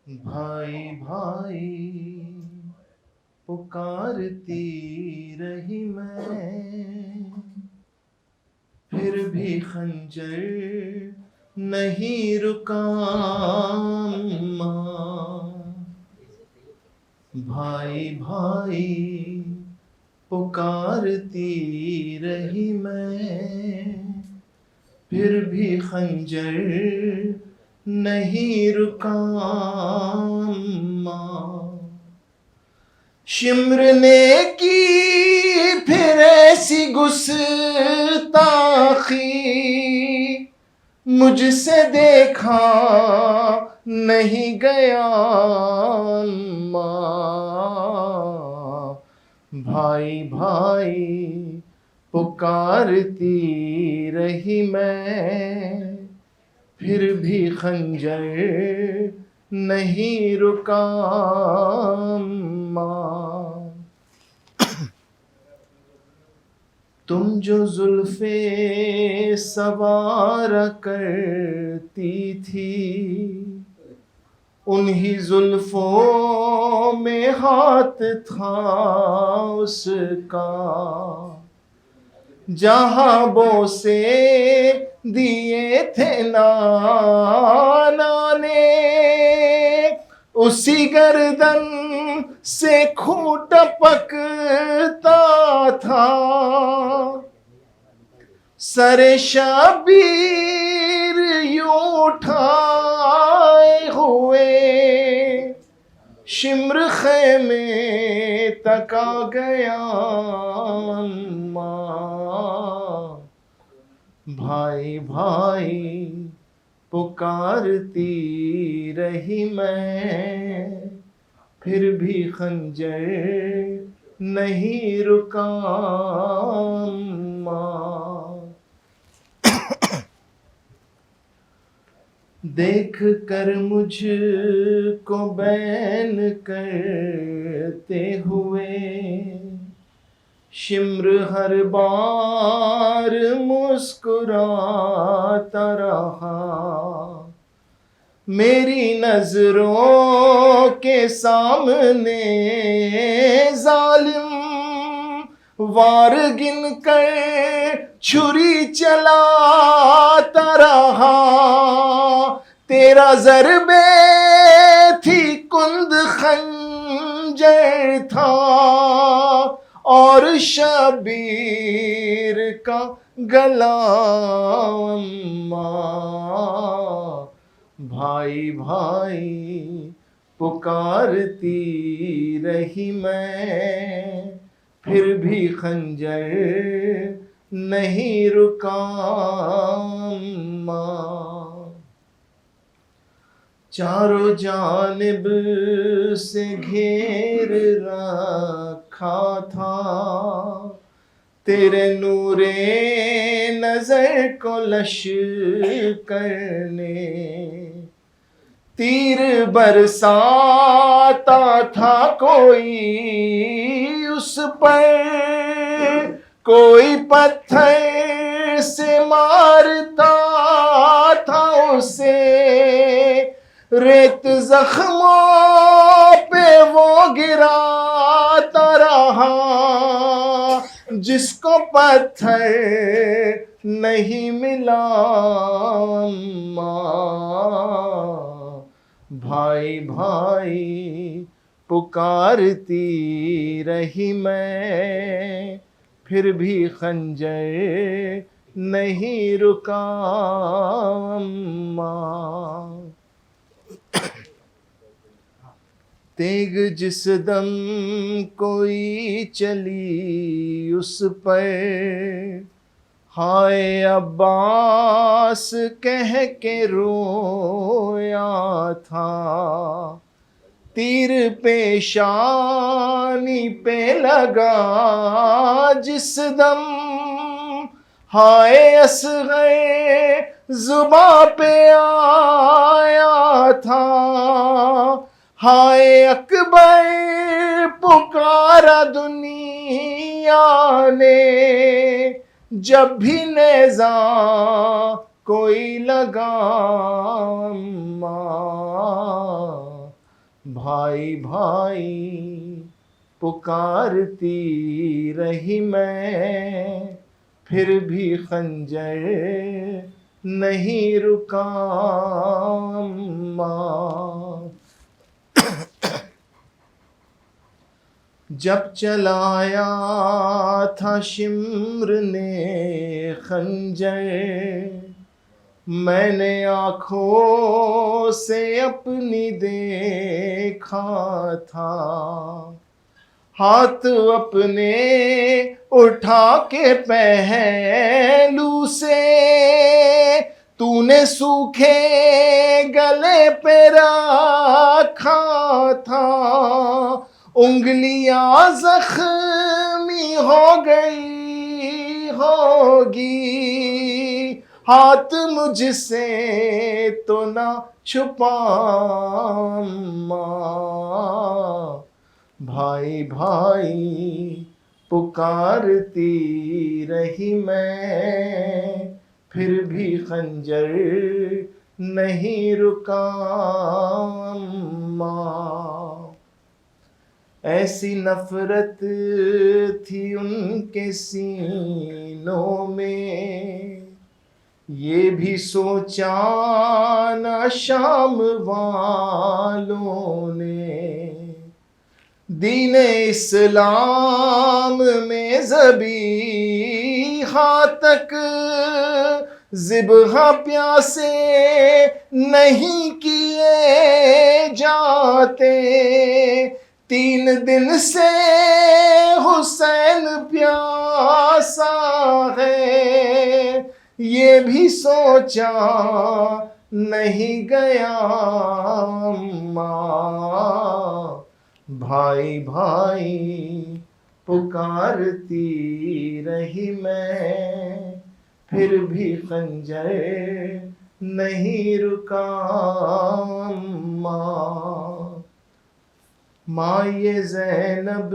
بھائی بھائی پکارتی رہی میں، پھر بھی خنجر نہیں رکا ماں۔ بھائی بھائی پکارتی رہی میں، پھر بھی خنجر نہیں رکا ماں۔ شمر نے کی پھر ایسی گستاخی، مجھ سے دیکھا نہیں گیا ماں۔ بھائی بھائی پکارتی رہی میں، پھر بھی خنجر نہیں رکا ماں۔ تم جو زلف سوار کرتی تھی، انہی زلفوں میں ہاتھ تھا اس کا، جہاں بوسے دیے تھے نانا نے، اسی گردن سے خون ٹپکتا تھا۔ سر شبیر یوں اٹھائے ہوئے، شمر خیمے تک آ گیا ماں۔ بھائی بھائی پکارتی رہی میں، پھر بھی خنجر نہیں رکا ماں۔ دیکھ کر مجھ کو بین کرتے ہوئے، شمر ہر بار مسکراتا رہا۔ میری نظروں کے سامنے ظالم وار گن کر چھری چلاتا رہا۔ تیرا ضربے تھی کند خنجر تھا، اور شبیر کا گلا ماں۔ بھائی بھائی پکارتی رہی میں، پھر بھی خنجر نہیں رکا ماں۔ چاروں جانب سے گھیر رکھا تھا، تیرے نور نظر کو لشکر نے۔ تیر برساتا تھا کوئی اس پر، کوئی پتھر سے مارتا تھا اسے۔ ریت زخموں پہ وہ گراتا رہا، جس کو پتھر نہیں ملا ماں۔ بھائی بھائی پکارتی رہی میں، پھر بھی خنجر نہیں رکا ماں۔ تیغ جس دم کوئی چلی اس پر، ہائے عباس کہہ کے رویا تھا۔ تیر پیشانی پہ لگا جس دم، ہائے اصغر زباں پہ آیا تھا۔ ہائے اکبر پکارا دنیا نے، جب بھی نیزہ کوئی لگا ماں۔ بھائی بھائی پکارتی رہی میں، پھر بھی خنجر نہیں رکا اماں۔ جب چلایا تھا شمر نے خنجر، میں نے آنکھوں سے اپنی دیکھا تھا، ہاتھ اپنے اٹھا کے پہلو سے تو نے سوکھے گلے پہ رکھا تھا، انگلیاں زخمی ہو گئی ہوگی، ہاتھ مجھ سے تو نہ چھپا اماں۔ بھائی بھائی پکارتی رہی میں، پھر بھی خنجر نہیں رکا اماں۔ ایسی نفرت تھی ان کے سینوں میں، یہ بھی سوچا نہ شام والوں نے، دین اسلام میں ذبیحہ تک ذبح پیاسے نہیں کیے جاتے، 3 دن سے حسین پیاسا ہے، یہ بھی سوچا نہیں گیا اماں۔ بھائی بھائی پکارتی رہی میں، پھر بھی خنجر نہیں رکا اماں۔ ماں یہ زینب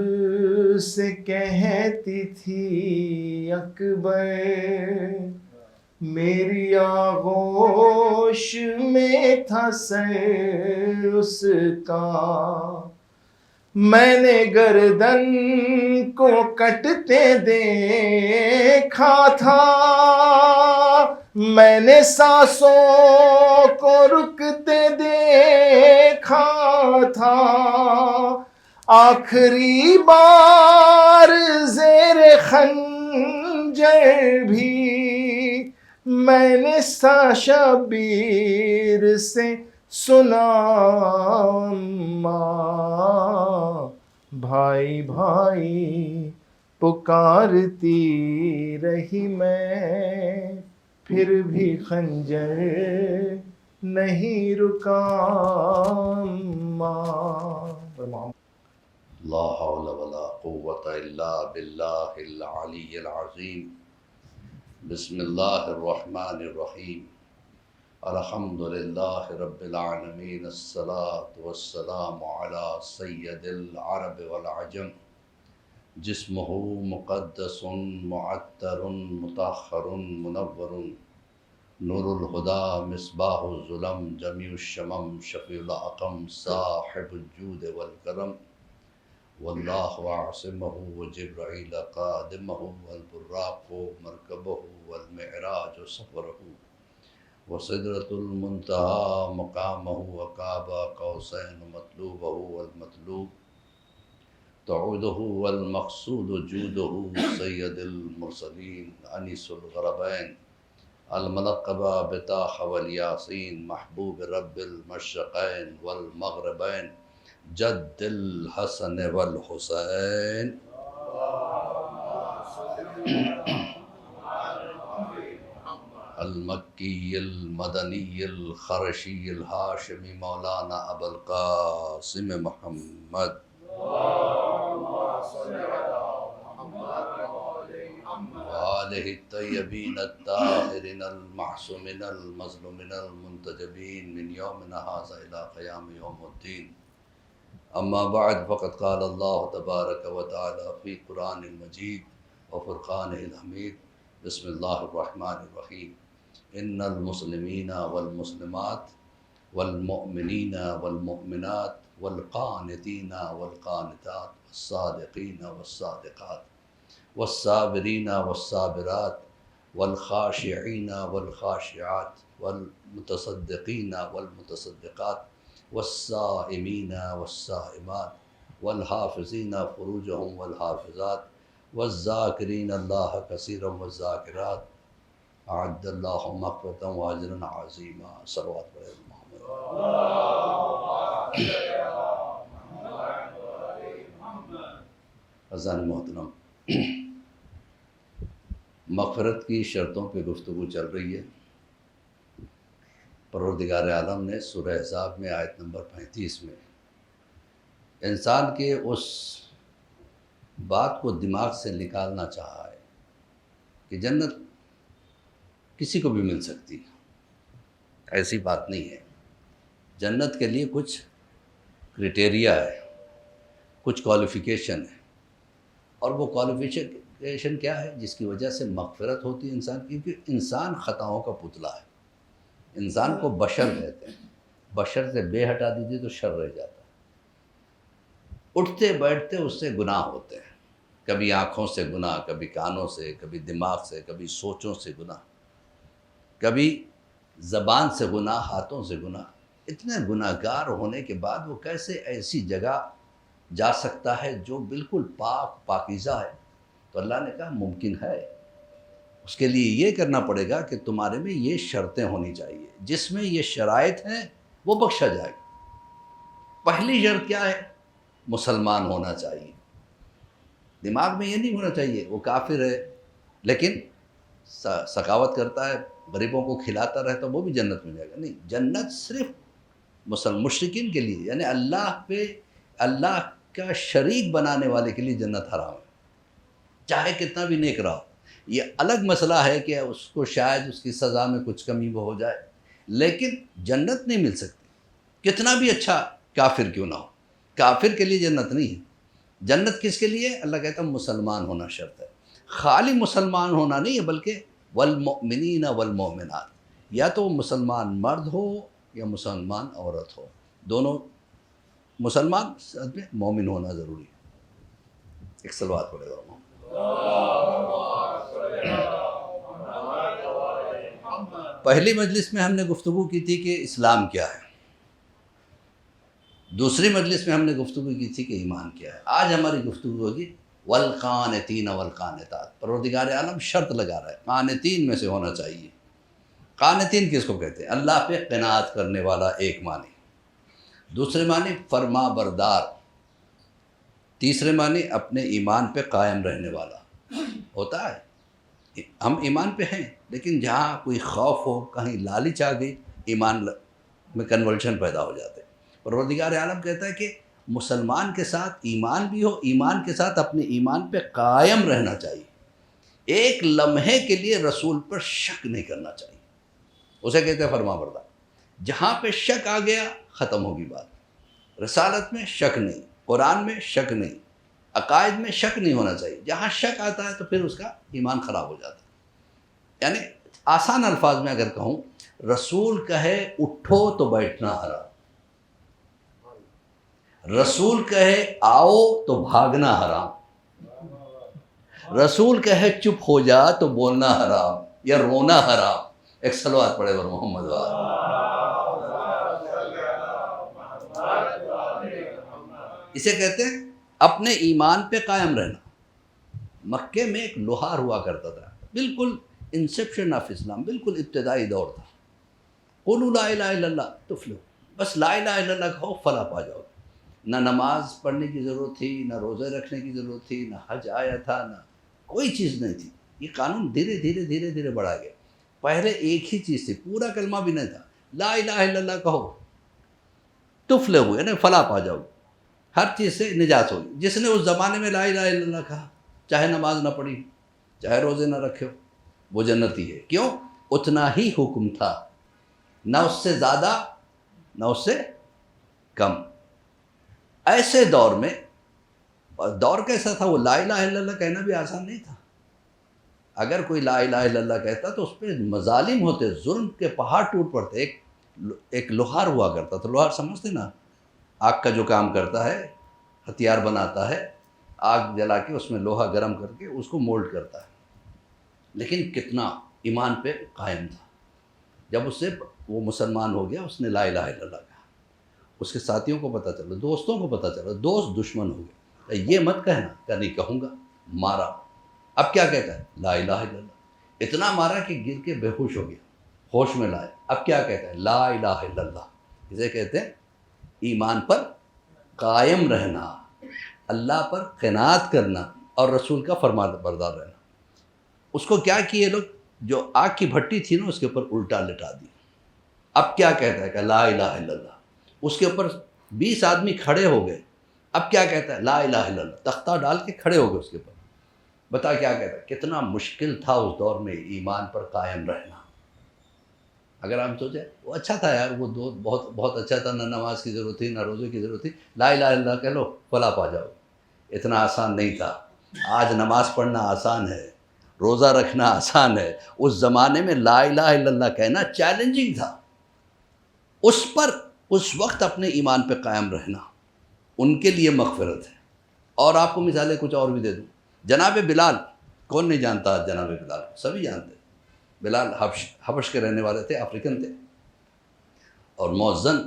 سے کہتی تھی اکبر، میری آغوش میں تھا سر اس کا، میں نے گردن کو کٹتے دیکھا تھا، میں نے سانسوں کو رکتے دیکھا تھا، آخری بار زیر خنجر بھی میں نے شبیر سے سنا اماں۔ بھائی بھائی پکارتی رہی میں، پھر بھی خنجر نہیں رکا اماں۔ لا حول ولا قوة الا باللہ العلی العظیم۔ بسم اللہ الرحمن الرحیم۔ الحمد للہ رب العالمین، الصلاة والسلام علی سید العرب والعجم، جسمہ مقدس معطر مطہر منور، نور الہدی مصباح الظلم، جمیع الشمم شفیع الاقم، صاحب الجود والکرم، واللہ عاصمہ وجبرائیل قادمہ، والبراق مرکبہ، والمعراج سفرہ، وسدرۃ المنتہی مقامہ، وقاب قوسین مطلوبہ، والمطلوب تعودہ، والمقصود جودہ، سید المرسلین انیس الغربین، الملقب بطاہ والیاسین، محبوب رب المشرقین والمغربین، جد الحسن والحسین، المکی المدنی الخرشی الہاشمی، مولانا ابو القاسم محمد، وآلہ الطیبین الطاہرین المعصومین المظلومین المنتجبین من یومنا ھذا الی قیام یوم الدین۔ اما بعد، فقد قال اللہ تبارک و تعالی فی قرآن المجید وفرقانہ الحمید۔ بسم اللہ الرحمن الرحیم۔ ان المسلمین والمسلمات والمؤمنین والمؤمنات والقانتین والقانتات والصادقین والصادقات والصابرین والصابرات والخاشعین والخاشعات والمتصدقین والمتصدقات والصائمین والصائمات والحافظین فروجهم والحافظات والذاکرین اللہ کثیرا والذاکرات اعد اللہ مغفرۃ واجرا عظیما. صلوات علی محمد. عزیزان محترم، مغفرت کی شرطوں پہ گفتگو چل رہی ہے. پروردگار عالم نے سورہ احزاب میں آیت نمبر 35 میں انسان کے اس بات کو دماغ سے نکالنا چاہا ہے کہ جنت کسی کو بھی مل سکتی ہے. ایسی بات نہیں ہے. جنت کے لیے کچھ کرائٹیریا ہے، کچھ کوالیفیکیشن ہے، اور وہ کوالیفیکیشن کیا ہے جس کی وجہ سے مغفرت ہوتی ہے انسان کی. کیونکہ انسان خطاؤں کا پتلا ہے. انسان کو بشر کہتے ہیں. بشر سے بے ہٹا دیجیے تو شر رہ جاتا ہے. اٹھتے بیٹھتے اس سے گناہ ہوتے ہیں. کبھی آنکھوں سے گناہ، کبھی کانوں سے، کبھی دماغ سے، کبھی سوچوں سے گناہ، کبھی زبان سے گناہ، ہاتھوں سے گناہ. اتنے گناہ گار ہونے کے بعد وہ کیسے ایسی جگہ جا سکتا ہے جو بالکل پاک پاکیزہ ہے؟ تو اللہ نے کہا ممکن ہے. اس کے لیے یہ کرنا پڑے گا کہ تمہارے میں یہ شرطیں ہونی چاہیے. جس میں یہ شرائط ہیں وہ بخشا جائے گا. پہلی شرط کیا ہے؟ مسلمان ہونا چاہیے. دماغ میں یہ نہیں ہونا چاہیے وہ کافر ہے لیکن سخاوت کرتا ہے، غریبوں کو کھلاتا رہتا، وہ بھی جنت میں جائے گا. نہیں، جنت صرف مشرکین کے لیے، یعنی اللہ کا شریک بنانے والے کے لیے جنت حرام ہے، چاہے کتنا بھی نیک رہا. یہ الگ مسئلہ ہے کہ اس کو شاید اس کی سزا میں کچھ کمی وہ ہو جائے، لیکن جنت نہیں مل سکتی کتنا بھی اچھا کافر کیوں نہ ہو. کافر کے لیے جنت نہیں ہے. جنت کس کے لیے؟ اللہ کہتا ہے مسلمان ہونا شرط ہے. خالی مسلمان ہونا نہیں ہے بلکہ والمؤمنین والمؤمنات، یا تو مسلمان مرد ہو یا مسلمان عورت ہو، دونوں مسلمان ساتھ میں مومن ہونا ضروری ہے. ایک صلوات پڑھے گا. پہلی مجلس میں ہم نے گفتگو کی تھی کہ اسلام کیا ہے. دوسری مجلس میں ہم نے گفتگو کی تھی کہ ایمان کیا ہے. آج ہماری گفتگو ہوگی والقانتین والقانتات. پروردگار عالم شرط لگا رہا ہے قانتین میں سے ہونا چاہیے. قانتین کس کو کہتے ہیں؟ اللہ پہ قناعت کرنے والا ایک معنی، دوسرے معنی فرما بردار، تیسرے معنی اپنے ایمان پہ قائم رہنے والا. ہوتا ہے ہم ایمان پہ ہیں لیکن جہاں کوئی خوف ہو، کہیں لالچ آ گئی، ایمان میں کنورژن پیدا ہو جاتے. پروردگار عالم کہتا ہے کہ مسلمان کے ساتھ ایمان بھی ہو، ایمان کے ساتھ اپنے ایمان پہ قائم رہنا چاہیے. ایک لمحے کے لیے رسول پر شک نہیں کرنا چاہیے. اسے کہتے ہیں فرما بردار. جہاں پہ شک آ گیا ختم ہوگی بات. رسالت میں شک نہیں، قرآن میں شک نہیں، عقائد میں شک نہیں ہونا چاہیے. جہاں شک آتا ہے تو پھر اس کا ایمان خراب ہو جاتا ہے. یعنی آسان الفاظ میں اگر کہوں، رسول کہے اٹھو تو بیٹھنا حرام، رسول کہے آؤ تو بھاگنا حرام، رسول کہے چپ ہو جا تو بولنا حرام یا رونا حرام. ایک صلوات پڑھے بر محمد وآلہ. اسے کہتے ہیں اپنے ایمان پہ قائم رہنا. مکے میں ایک لوہار ہوا کرتا تھا، بالکل انسیپشن آف اسلام، بالکل ابتدائی دور تھا. قولوا لا الہ الا اللہ تفلحوا. بس لا الہ الا اللہ کہو فلاح پا جاؤ. نہ نماز پڑھنے کی ضرورت تھی، نہ روزے رکھنے کی ضرورت تھی، نہ حج آیا تھا، نہ کوئی چیز نہیں تھی. یہ قانون دھیرے دھیرے دھیرے دھیرے بڑھا گیا. پہلے ایک ہی چیز تھی، پورا کلمہ بھی نہیں تھا، لا الہ الا اللہ کہو تفلحوا، یعنی فلاح پا جاؤ، ہر چیز سے نجات ہوگی. جس نے اس زمانے میں لا الہ الا اللہ کہا، چاہے نماز نہ پڑھی، چاہے روزے نہ رکھے ہو، وہ جنتی ہے. کیوں؟ اتنا ہی حکم تھا، نہ اس سے زیادہ نہ اس سے کم. ایسے دور میں، اور دور کیسا تھا، وہ لا الہ الا اللہ کہنا بھی آسان نہیں تھا. اگر کوئی لا الہ الا اللہ کہتا تو اس پہ مظالم ہوتے، ظلم کے پہاڑ ٹوٹ پڑتے. ایک لوہار ہوا کرتا تھا. لوہار سمجھتے نا، آگ کا جو کام کرتا ہے، ہتھیار بناتا ہے، آگ جلا کے اس میں لوہا گرم کر کے اس کو مولڈ کرتا ہے. لیکن کتنا ایمان پہ قائم تھا. جب اس سے وہ مسلمان ہو گیا، اس نے لا الہ الا اللہ کہا، اس کے ساتھیوں کو پتہ چلا، دوستوں کو پتہ چلا، دوست دشمن ہو گئے. یہ مت کہنا کہ نہیں کہوں گا، مارا. اب کیا کہتا ہے؟ لا الہ الا اللہ. اتنا مارا کہ گر کے بے ہوش ہو گیا، ہوش میں لائے. اب کیا کہتا ہے؟ لا الہ الا اللہ. اسے کہتے ہیں ایمان پر قائم رہنا، اللہ پر قناعت کرنا اور رسول کا فرمان بردار رہنا. اس کو کیا کیے لوگ؟ جو آگ کی بھٹی تھی نا، اس کے اوپر الٹا لٹا دی. اب کیا کہتا ہے کہ لا الہ الا اللہ. اس کے اوپر 20 آدمی کھڑے ہو گئے. اب کیا کہتا ہے؟ لا الہ الا اللہ. تختہ ڈال کے کھڑے ہو گئے اس کے اوپر. بتا کیا کہتا ہے؟ کتنا مشکل تھا اس دور میں ایمان پر قائم رہنا. اگر ہم سوچیں وہ اچھا تھا یار، وہ دو بہت بہت اچھا تھا، نہ نماز کی ضرورت تھی، نہ روزے کی ضرورت تھی، لا الہ الا اللہ کہہ لو فلاح پا جاؤ. اتنا آسان نہیں تھا. آج نماز پڑھنا آسان ہے، روزہ رکھنا آسان ہے. اس زمانے میں لا الہ الا اللہ کہنا چیلنجنگ تھا. اس پر اس وقت اپنے ایمان پہ قائم رہنا ان کے لیے مغفرت ہے. اور آپ کو مثالیں کچھ اور بھی دے دوں. جناب بلال، کون نہیں جانتا جناب بلال؟ سبھی جانتے ہیں. بلال حبش کے رہنے والے تھے، افریقن تھے، اور مؤذن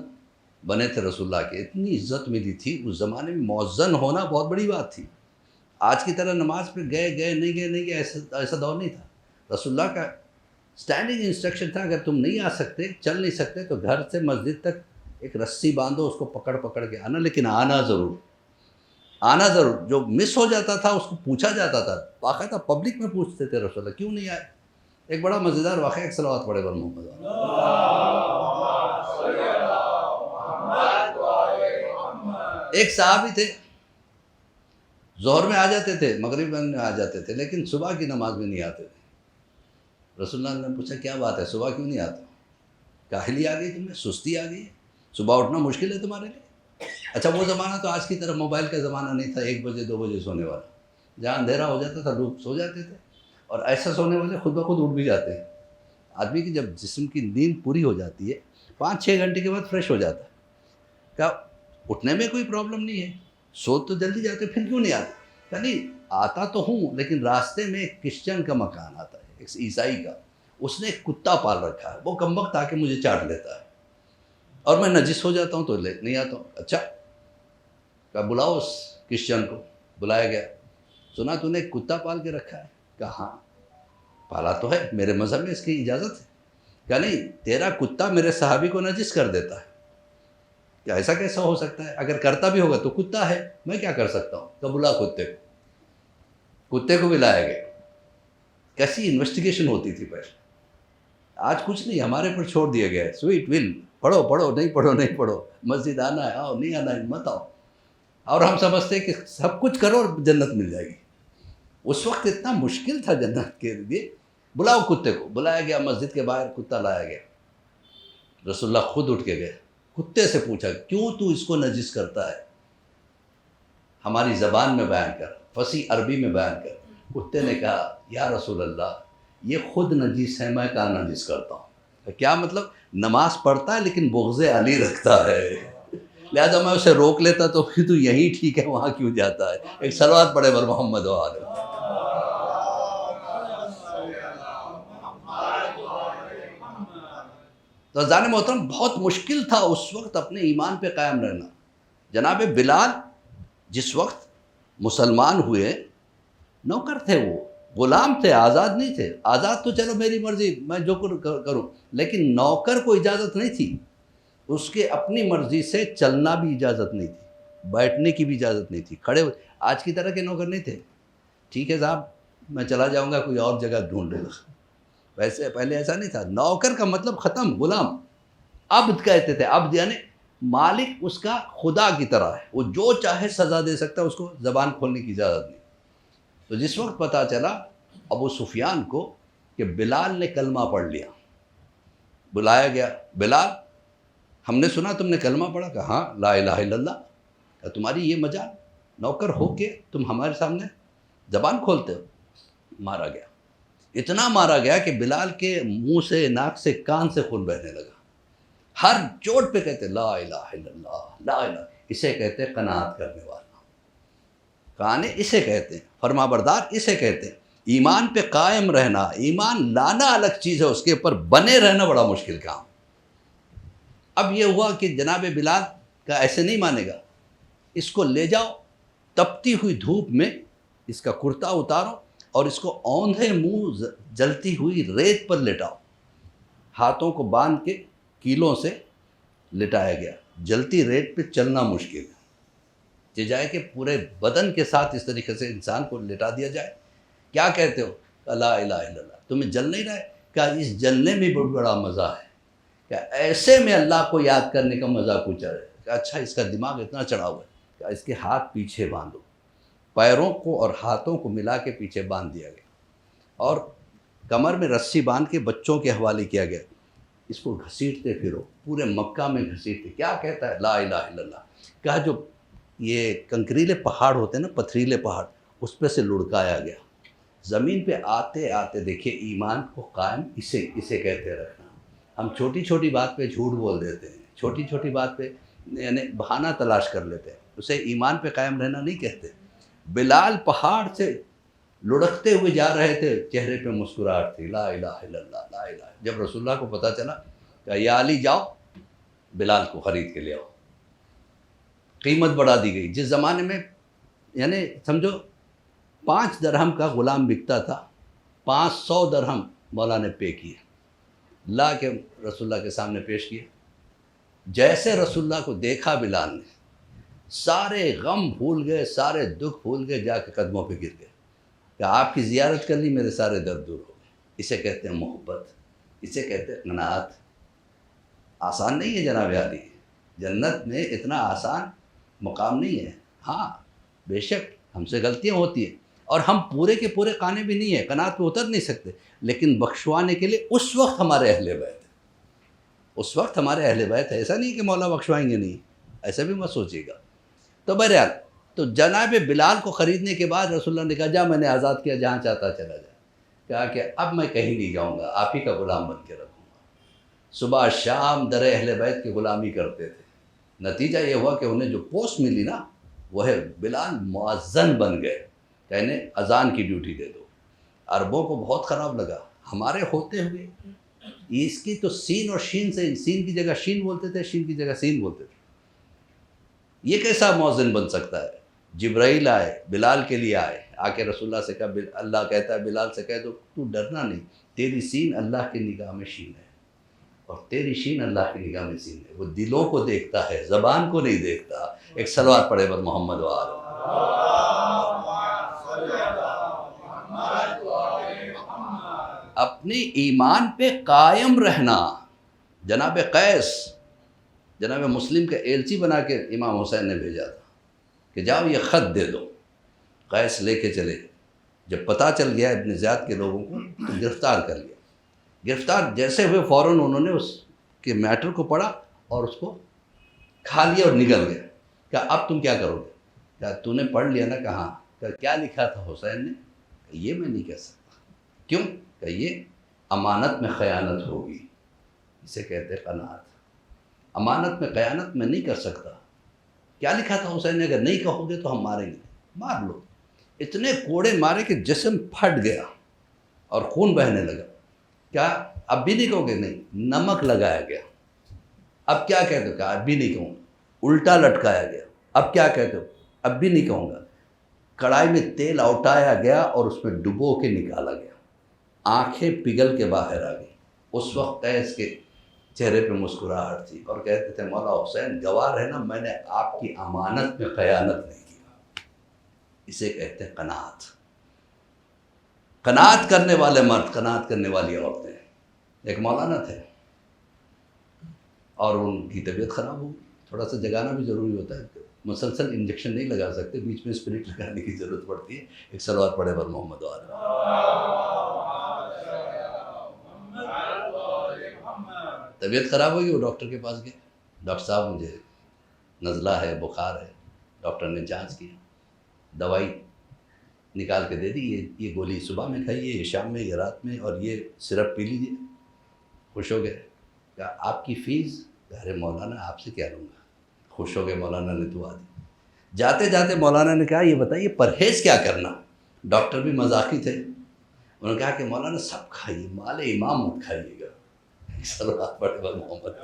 بنے تھے رسول اللہ کے. اتنی عزت ملی تھی اس زمانے میں، مؤذن ہونا بہت بڑی بات تھی. آج کی طرح نماز پہ گئے نہیں گئے ایسا دور نہیں تھا. رسول اللہ کا اسٹینڈنگ انسٹرکشن تھا، اگر تم نہیں آ سکتے، چل نہیں سکتے، تو گھر سے مسجد تک ایک رسی باندھو، اس کو پکڑ کے آنا، لیکن آنا ضرور. جو مس ہو جاتا تھا اس کو پوچھا جاتا تھا، باقاعدہ پبلک میں پوچھتے تھے رسول اللہ کیوں نہیں آئے. ایک بڑا مزیدار واقعہ، ایک صلوات پڑھے بر محمد. ایک صحابی تھے، ظہر میں آ جاتے تھے، مغرب میں آ جاتے تھے، لیکن صبح کی نماز میں نہیں آتے تھے. رسول اللہ نے پوچھا کیا بات ہے، صبح کیوں نہیں آتے؟ کاہلی آ گئی تمہیں، سستی آ گئی ہے، صبح اٹھنا مشکل ہے تمہارے لیے؟ اچھا وہ زمانہ تو آج کی طرح موبائل کا زمانہ نہیں تھا، 1 بجے 2 بجے سونے والا. جہاں اندھیرا ہو جاتا تھا لوگ سو جاتے تھے، اور ایسا سونے والے خود بخود اٹھ بھی جاتے ہیں. آدمی کی جب جسم کی نیند پوری ہو جاتی ہے 5-6 گھنٹے کے بعد فریش ہو جاتا ہے. کیا اٹھنے میں کوئی پرابلم نہیں ہے؟ سو تو جلدی جاتے، پھر کیوں نہیں آتے؟ کہ نہیں آتا تو ہوں، لیکن راستے میں ایک کرسچن کا مکان آتا ہے، ایک عیسائی کا. اس نے ایک کتا پال رکھا ہے، وہ کم وقت آ کے مجھے چاٹ لیتا ہے، اور میں نجس ہو جاتا ہوں تو نہیں آتا ہوں. اچھا کہ بلاؤ اس کرسچن کو. بلایا گیا. سنا تو نے ایک کتا پال کے رکھا ہے؟ کہا ہاں پالا تو ہے، میرے مذہب میں اس کی اجازت ہے. کیا نہیں تیرا کتا میرے صحابی کو نجس کر دیتا ہے. کیا ایسا کیسا ہو سکتا ہے؟ اگر کرتا بھی ہوگا تو کتا ہے، میں کیا کر سکتا ہوں؟ تو بلا کتے کو بھی لایا گیا. کیسی انویسٹیگیشن ہوتی تھی پہلے. آج کچھ نہیں، ہمارے پر چھوڑ دیا گیا ہے. سویٹ ول، پڑھو نہیں پڑھو، مسجد آنا ہے آؤ، نہیں آنا ہے مت آؤ. اور ہم سمجھتے ہیں کہ سب کچھ کرو اور جنت مل جائے گی. اس وقت اتنا مشکل تھا جنت کے لیے. بلاؤ کتے کو. بلایا گیا، مسجد کے باہر کتا لایا گیا. رسول اللہ خود اٹھ کے گئے، کتے سے پوچھا کیوں تو اس کو نجس کرتا ہے؟ ہماری زبان میں بیان کر، فصیح عربی میں بیان کر. کتے نے کہا یا رسول اللہ یہ خود نجس ہے، میں کہاں نجس کرتا ہوں؟ کیا مطلب؟ نماز پڑھتا ہے لیکن بغض علی رکھتا ہے، لہذا میں اسے روک لیتا تو پھر تو یہی ٹھیک ہے، وہاں کیوں جاتا ہے؟ ایک صلوات پڑھے بر محمد و آلہ. تو عزیزان محترم بہت مشکل تھا اس وقت اپنے ایمان پہ قائم رہنا. جناب بلال جس وقت مسلمان ہوئے، نوکر تھے، وہ غلام تھے، آزاد نہیں تھے. آزاد تو چلو میری مرضی، میں جو کروں، لیکن نوکر کو اجازت نہیں تھی. اس کے اپنی مرضی سے چلنا بھی اجازت نہیں تھی، بیٹھنے کی بھی اجازت نہیں تھی، کھڑے. آج کی طرح کے نوکر نہیں تھے. ٹھیک ہے صاحب میں چلا جاؤں گا، کوئی اور جگہ ڈھونڈ لے گا. ویسے پہلے ایسا نہیں تھا. نوکر کا مطلب ختم، غلام. عبد کہتے تھے، عبد یعنی مالک اس کا خدا کی طرح ہے، وہ جو چاہے سزا دے سکتا ہے، اس کو زبان کھولنے کی اجازت نہیں. تو جس وقت پتہ چلا ابو سفیان کو کہ بلال نے کلمہ پڑھ لیا، بلایا گیا. بلال ہم نے سنا تم نے کلمہ پڑھا. کہا ہاں لا الہ الا اللہ. کہ تمہاری یہ مجال، نوکر ہو کے تم ہمارے سامنے زبان کھولتے ہو. مارا گیا. اتنا مارا گیا کہ بلال کے منہ سے، ناک سے، کان سے خون بہنے لگا. ہر چوٹ پہ کہتے لا الہ الا اللہ لا الہ. اسے کہتے ہیں قناعت کرنے والا. قانع اسے کہتے ہیں، فرما بردار اسے کہتے ہیں. ایمان پہ قائم رہنا، ایمان لانا الگ چیز ہے، اس کے اوپر بنے رہنا بڑا مشکل کام. اب یہ ہوا کہ جناب بلال کا ایسے نہیں مانے گا، اس کو لے جاؤ تپتی ہوئی دھوپ میں، اس کا کرتا اتارو اور اس کو اوندھے منہ جلتی ہوئی ریت پر لٹاؤ. ہاتھوں کو باندھ کے کیلوں سے لٹایا گیا. جلتی ریت پہ چلنا مشکل ہے، یہ جائے کہ پورے بدن کے ساتھ اس طریقے سے انسان کو لٹا دیا جائے. کیا کہتے ہو؟ لا الہ الا اللہ. تمہیں جل نہیں رہا ہے؟ کیا اس جلنے میں بہت بڑا مزہ ہے، کیا ایسے میں اللہ کو یاد کرنے کا مزہ کچھ ہے. کہ اچھا اس کا دماغ اتنا چڑھا ہوا ہے. کہ اس کے ہاتھ پیچھے باندھو، پیروں کو اور ہاتھوں کو ملا کے پیچھے باندھ دیا گیا اور کمر میں رسی باندھ کے بچوں کے حوالے کیا گیا. اس کو گھسیٹتے پھرو، پورے مکہ میں گھسیٹتے. کیا کہتا ہے؟ لا الہ الا اللہ. کہا جو یہ کنکریلے پہاڑ ہوتے ہیں نا، پتھریلے پہاڑ، اس پہ سے لڑکایا گیا. زمین پہ آتے آتے دیکھیے ایمان کو قائم اسے کہتے رکھنا. ہم چھوٹی چھوٹی بات پہ جھوٹ بول دیتے ہیں، چھوٹی چھوٹی بات پہ یعنی بہانہ تلاش کر لیتے ہیں، اسے ایمان پہ قائم رہنا نہیں کہتے. بلال پہاڑ سے لڑکتے ہوئے جا رہے تھے، چہرے پہ مسکراہٹ تھی. لا الہ الا اللہ لا الہ. جب رسول اللہ کو پتہ چلا کہ یا علی جاؤ بلال کو خرید کے لے آؤ. قیمت بڑھا دی گئی. جس زمانے میں یعنی سمجھو 5 درہم کا غلام بکتا تھا، 500 درہم مولا نے پے کیے، لا کے رسول اللہ کے سامنے پیش کیے. جیسے رسول اللہ کو دیکھا بلال نے، سارے غم بھول گئے، سارے دکھ بھول گئے، جا کے قدموں پہ گر گئے کہ آپ کی زیارت کر لی، میرے سارے درد دور ہو گئے. اسے کہتے ہیں محبت، اسے کہتے ہیں قناعت. آسان نہیں ہے جناب عالی، جنت میں اتنا آسان مقام نہیں ہے. ہاں بے شک ہم سے غلطیاں ہوتی ہیں اور ہم پورے کے پورے قانے بھی نہیں ہیں، قناعت پہ اتر نہیں سکتے، لیکن بخشوانے کے لیے اس وقت ہمارے اہل بیت ہے، اس وقت ہمارے اہل بیت ہے. ایسا نہیں کہ مولا بخشوائیں گے نہیں، ایسا بھی مت سوچیے گا. تو بہرحال تو جناب بلال کو خریدنے کے بعد رسول اللہ نے کہا جا میں نے آزاد کیا، جہاں چاہتا چلا جائے. کہا کہ اب میں کہیں نہیں جاؤں گا، آپ ہی کا غلام بن کے رکھوں گا. صبح شام در اہل بیت کی غلامی کرتے تھے. نتیجہ یہ ہوا کہ انہیں جو پوسٹ ملی نا، وہ ہے بلال مؤذن بن گئے، کہنے اذان کی ڈیوٹی دے دو. عربوں کو بہت خراب لگا. ہمارے ہوتے ہوئے اس کی تو سین اور شین سے، سین کی جگہ شین بولتے تھے، شین کی جگہ سین بولتے تھے. یہ کیسا مؤذن بن سکتا ہے؟ جبرائیل آئے بلال کے لیے، آ کے رسول اللہ سے کہا، اللہ کہتا ہے بلال سے کہہ دو تو ڈرنا نہیں، تیری سین اللہ کی نگاہ میں شین ہے اور تیری شین اللہ کی نگاہ میں سین ہے. وہ دلوں کو دیکھتا ہے، زبان کو نہیں دیکھتا. ایک صلوات پڑھے بر محمد و آل. اپنی ایمان پہ قائم رہنا. جناب قیس، جناب مسلم کا ایلچی بنا کے امام حسین نے بھیجا تھا کہ جاؤ یہ خط دے دو. قیس لے کے چلے. جب پتہ چل گیا ابن زیاد کے لوگوں کو تو گرفتار کر لیا. گرفتار جیسے ہوئے فوراً انہوں نے اس کے میٹر کو پڑھا اور اس کو کھا لیا اور نگل گیا. کہ اب تم کیا کرو گے؟ کہا تو نے پڑھ لیا نا؟ کہاں؟ کہ کیا لکھا تھا حسین نے؟ کہ یہ میں نہیں کہہ سکتا. کیوں؟ کہ یہ امانت میں خیانت ہوگی. اسے کہتے قناعت. امانت میں خیانت میں نہیں کر سکتا. کیا لکھا تھا حسین نے؟ اگر نہیں کہو گے تو ہم ماریں گے. مار لو. اتنے کوڑے مارے کہ جسم پھٹ گیا اور خون بہنے لگا. کیا اب بھی نہیں کہو گے؟ نہیں. نمک لگایا گیا. اب کیا کہتے ہو؟ کہا اب بھی نہیں کہوں. الٹا لٹکایا گیا. اب کیا کہتے ہو؟ اب بھی نہیں کہوں گا. کڑھائی میں تیل اوٹایا گیا اور اس میں ڈبو کے نکالا گیا. آنکھیں پگھل کے باہر آ گئی. اس وقت قیس کے چہرے پہ مسکراہٹ تھی اور کہتے تھے مولا حسین گواہ رہنا میں نے آپ کی امانت میں خیانت نہیں کی. اسے کہتے ہیں قناعت. قناعت کرنے والے مرد، قناعت کرنے والی عورتیں. ایک مولانا تھے اور ان کی طبیعت خراب ہو گئی. تھوڑا سا جگانا بھی ضروری ہوتا ہے، مسلسل انجیکشن نہیں لگا سکتے، بیچ میں اسپرٹ لگانے کی ضرورت پڑتی ہے. ایک صلوات پڑھے بر محمد و آل. طبیعت خراب ہوئی، وہ ڈاکٹر کے پاس گئے. ڈاکٹر صاحب مجھے نزلہ ہے، بخار ہے. ڈاکٹر نے جانچ کیا، دوائی نکال کے دے دی. یہ گولی صبح میں کھائیے، یہ شام میں، یہ رات میں، اور یہ سرپ پی لیجیے. خوش ہو گئے. کہا آپ کی فیس ارے مولانا آپ سے کیا لوں گا. خوش ہو گئے مولانا نے دعا دی. جاتے جاتے مولانا نے کہا یہ بتائیے پرہیز کیا کرنا. ڈاکٹر بھی مذاقی تھے. انہوں نے کہا کہ مولانا سب کھائیے، مال امام مت کھائیے گا. صلوات پڑھے بر محمد.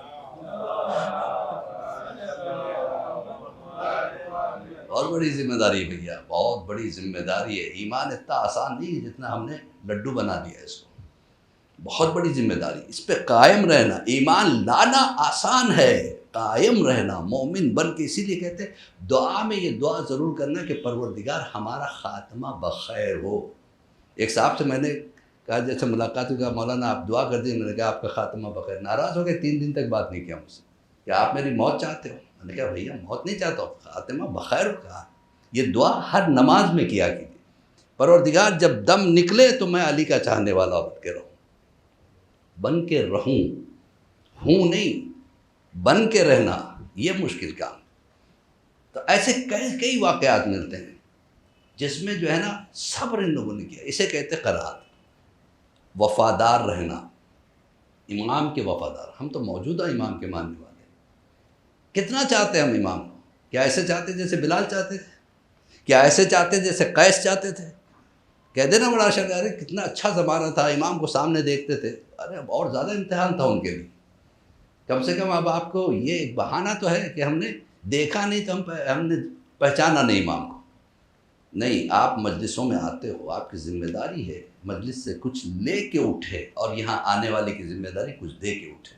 بہت بڑی ذمہ داری ہے بھیا، بہت بڑی ذمہ داری ہے. ایمان اتنا آسان نہیں ہے جتنا ہم نے لڈو بنا دیا ہے اس کو. بہت بڑی ذمہ داری، اس پہ قائم رہنا. ایمان لانا آسان ہے، قائم رہنا مومن بن کے. اسی لیے کہتے ہیں دعا میں یہ دعا ضرور کرنا کہ پروردگار ہمارا خاتمہ بخیر ہو. ایک صاحب سے میں نے کہا جیسے ملاقات ہوئی، کہا مولانا آپ دعا کر دیں. میں نے کہا آپ کا خاتمہ بخیر. ناراض ہو گئے، 3 دن تک بات نہیں کیا مجھ سے. کیا آپ میری موت چاہتے ہو؟ میں نے کہا بھیا موت نہیں چاہتا ہوں، خاتمہ بخیر ہو. کہا یہ دعا ہر نماز میں کیا کیجیے. پروردگار جب دم نکلے تو میں علی کا چاہنے والا بن کے رہوں، ہوں نہیں، بن کے رہنا یہ مشکل کام. تو ایسے کئی واقعات ملتے ہیں جس میں جو ہے نا صبر ان لوگوں نے کیا. اسے کہتے قرات. وفادار رہنا، امام کے وفادار. ہم تو موجودہ امام کے ماننے والے ہیں. کتنا چاہتے ہیں ہم امام کو؟ کیا ایسے چاہتے جیسے بلال چاہتے تھے؟ کیا ایسے چاہتے جیسے قیس چاہتے تھے؟ کہہ دینا بڑا شک. ارے کتنا اچھا زمانہ تھا، امام کو سامنے دیکھتے تھے. ارے اور زیادہ امتحان تھا ان کے لیے. کم سے کم اب آپ کو یہ ایک بہانہ تو ہے کہ ہم نے دیکھا نہیں تو ہم نے پہچانا نہیں امام کو. نہیں، آپ مجلسوں میں آتے ہو، آپ کی ذمہ داری ہے مجلس سے کچھ لے کے اٹھے، اور یہاں آنے والے کی ذمہ داری کچھ دے کے اٹھے.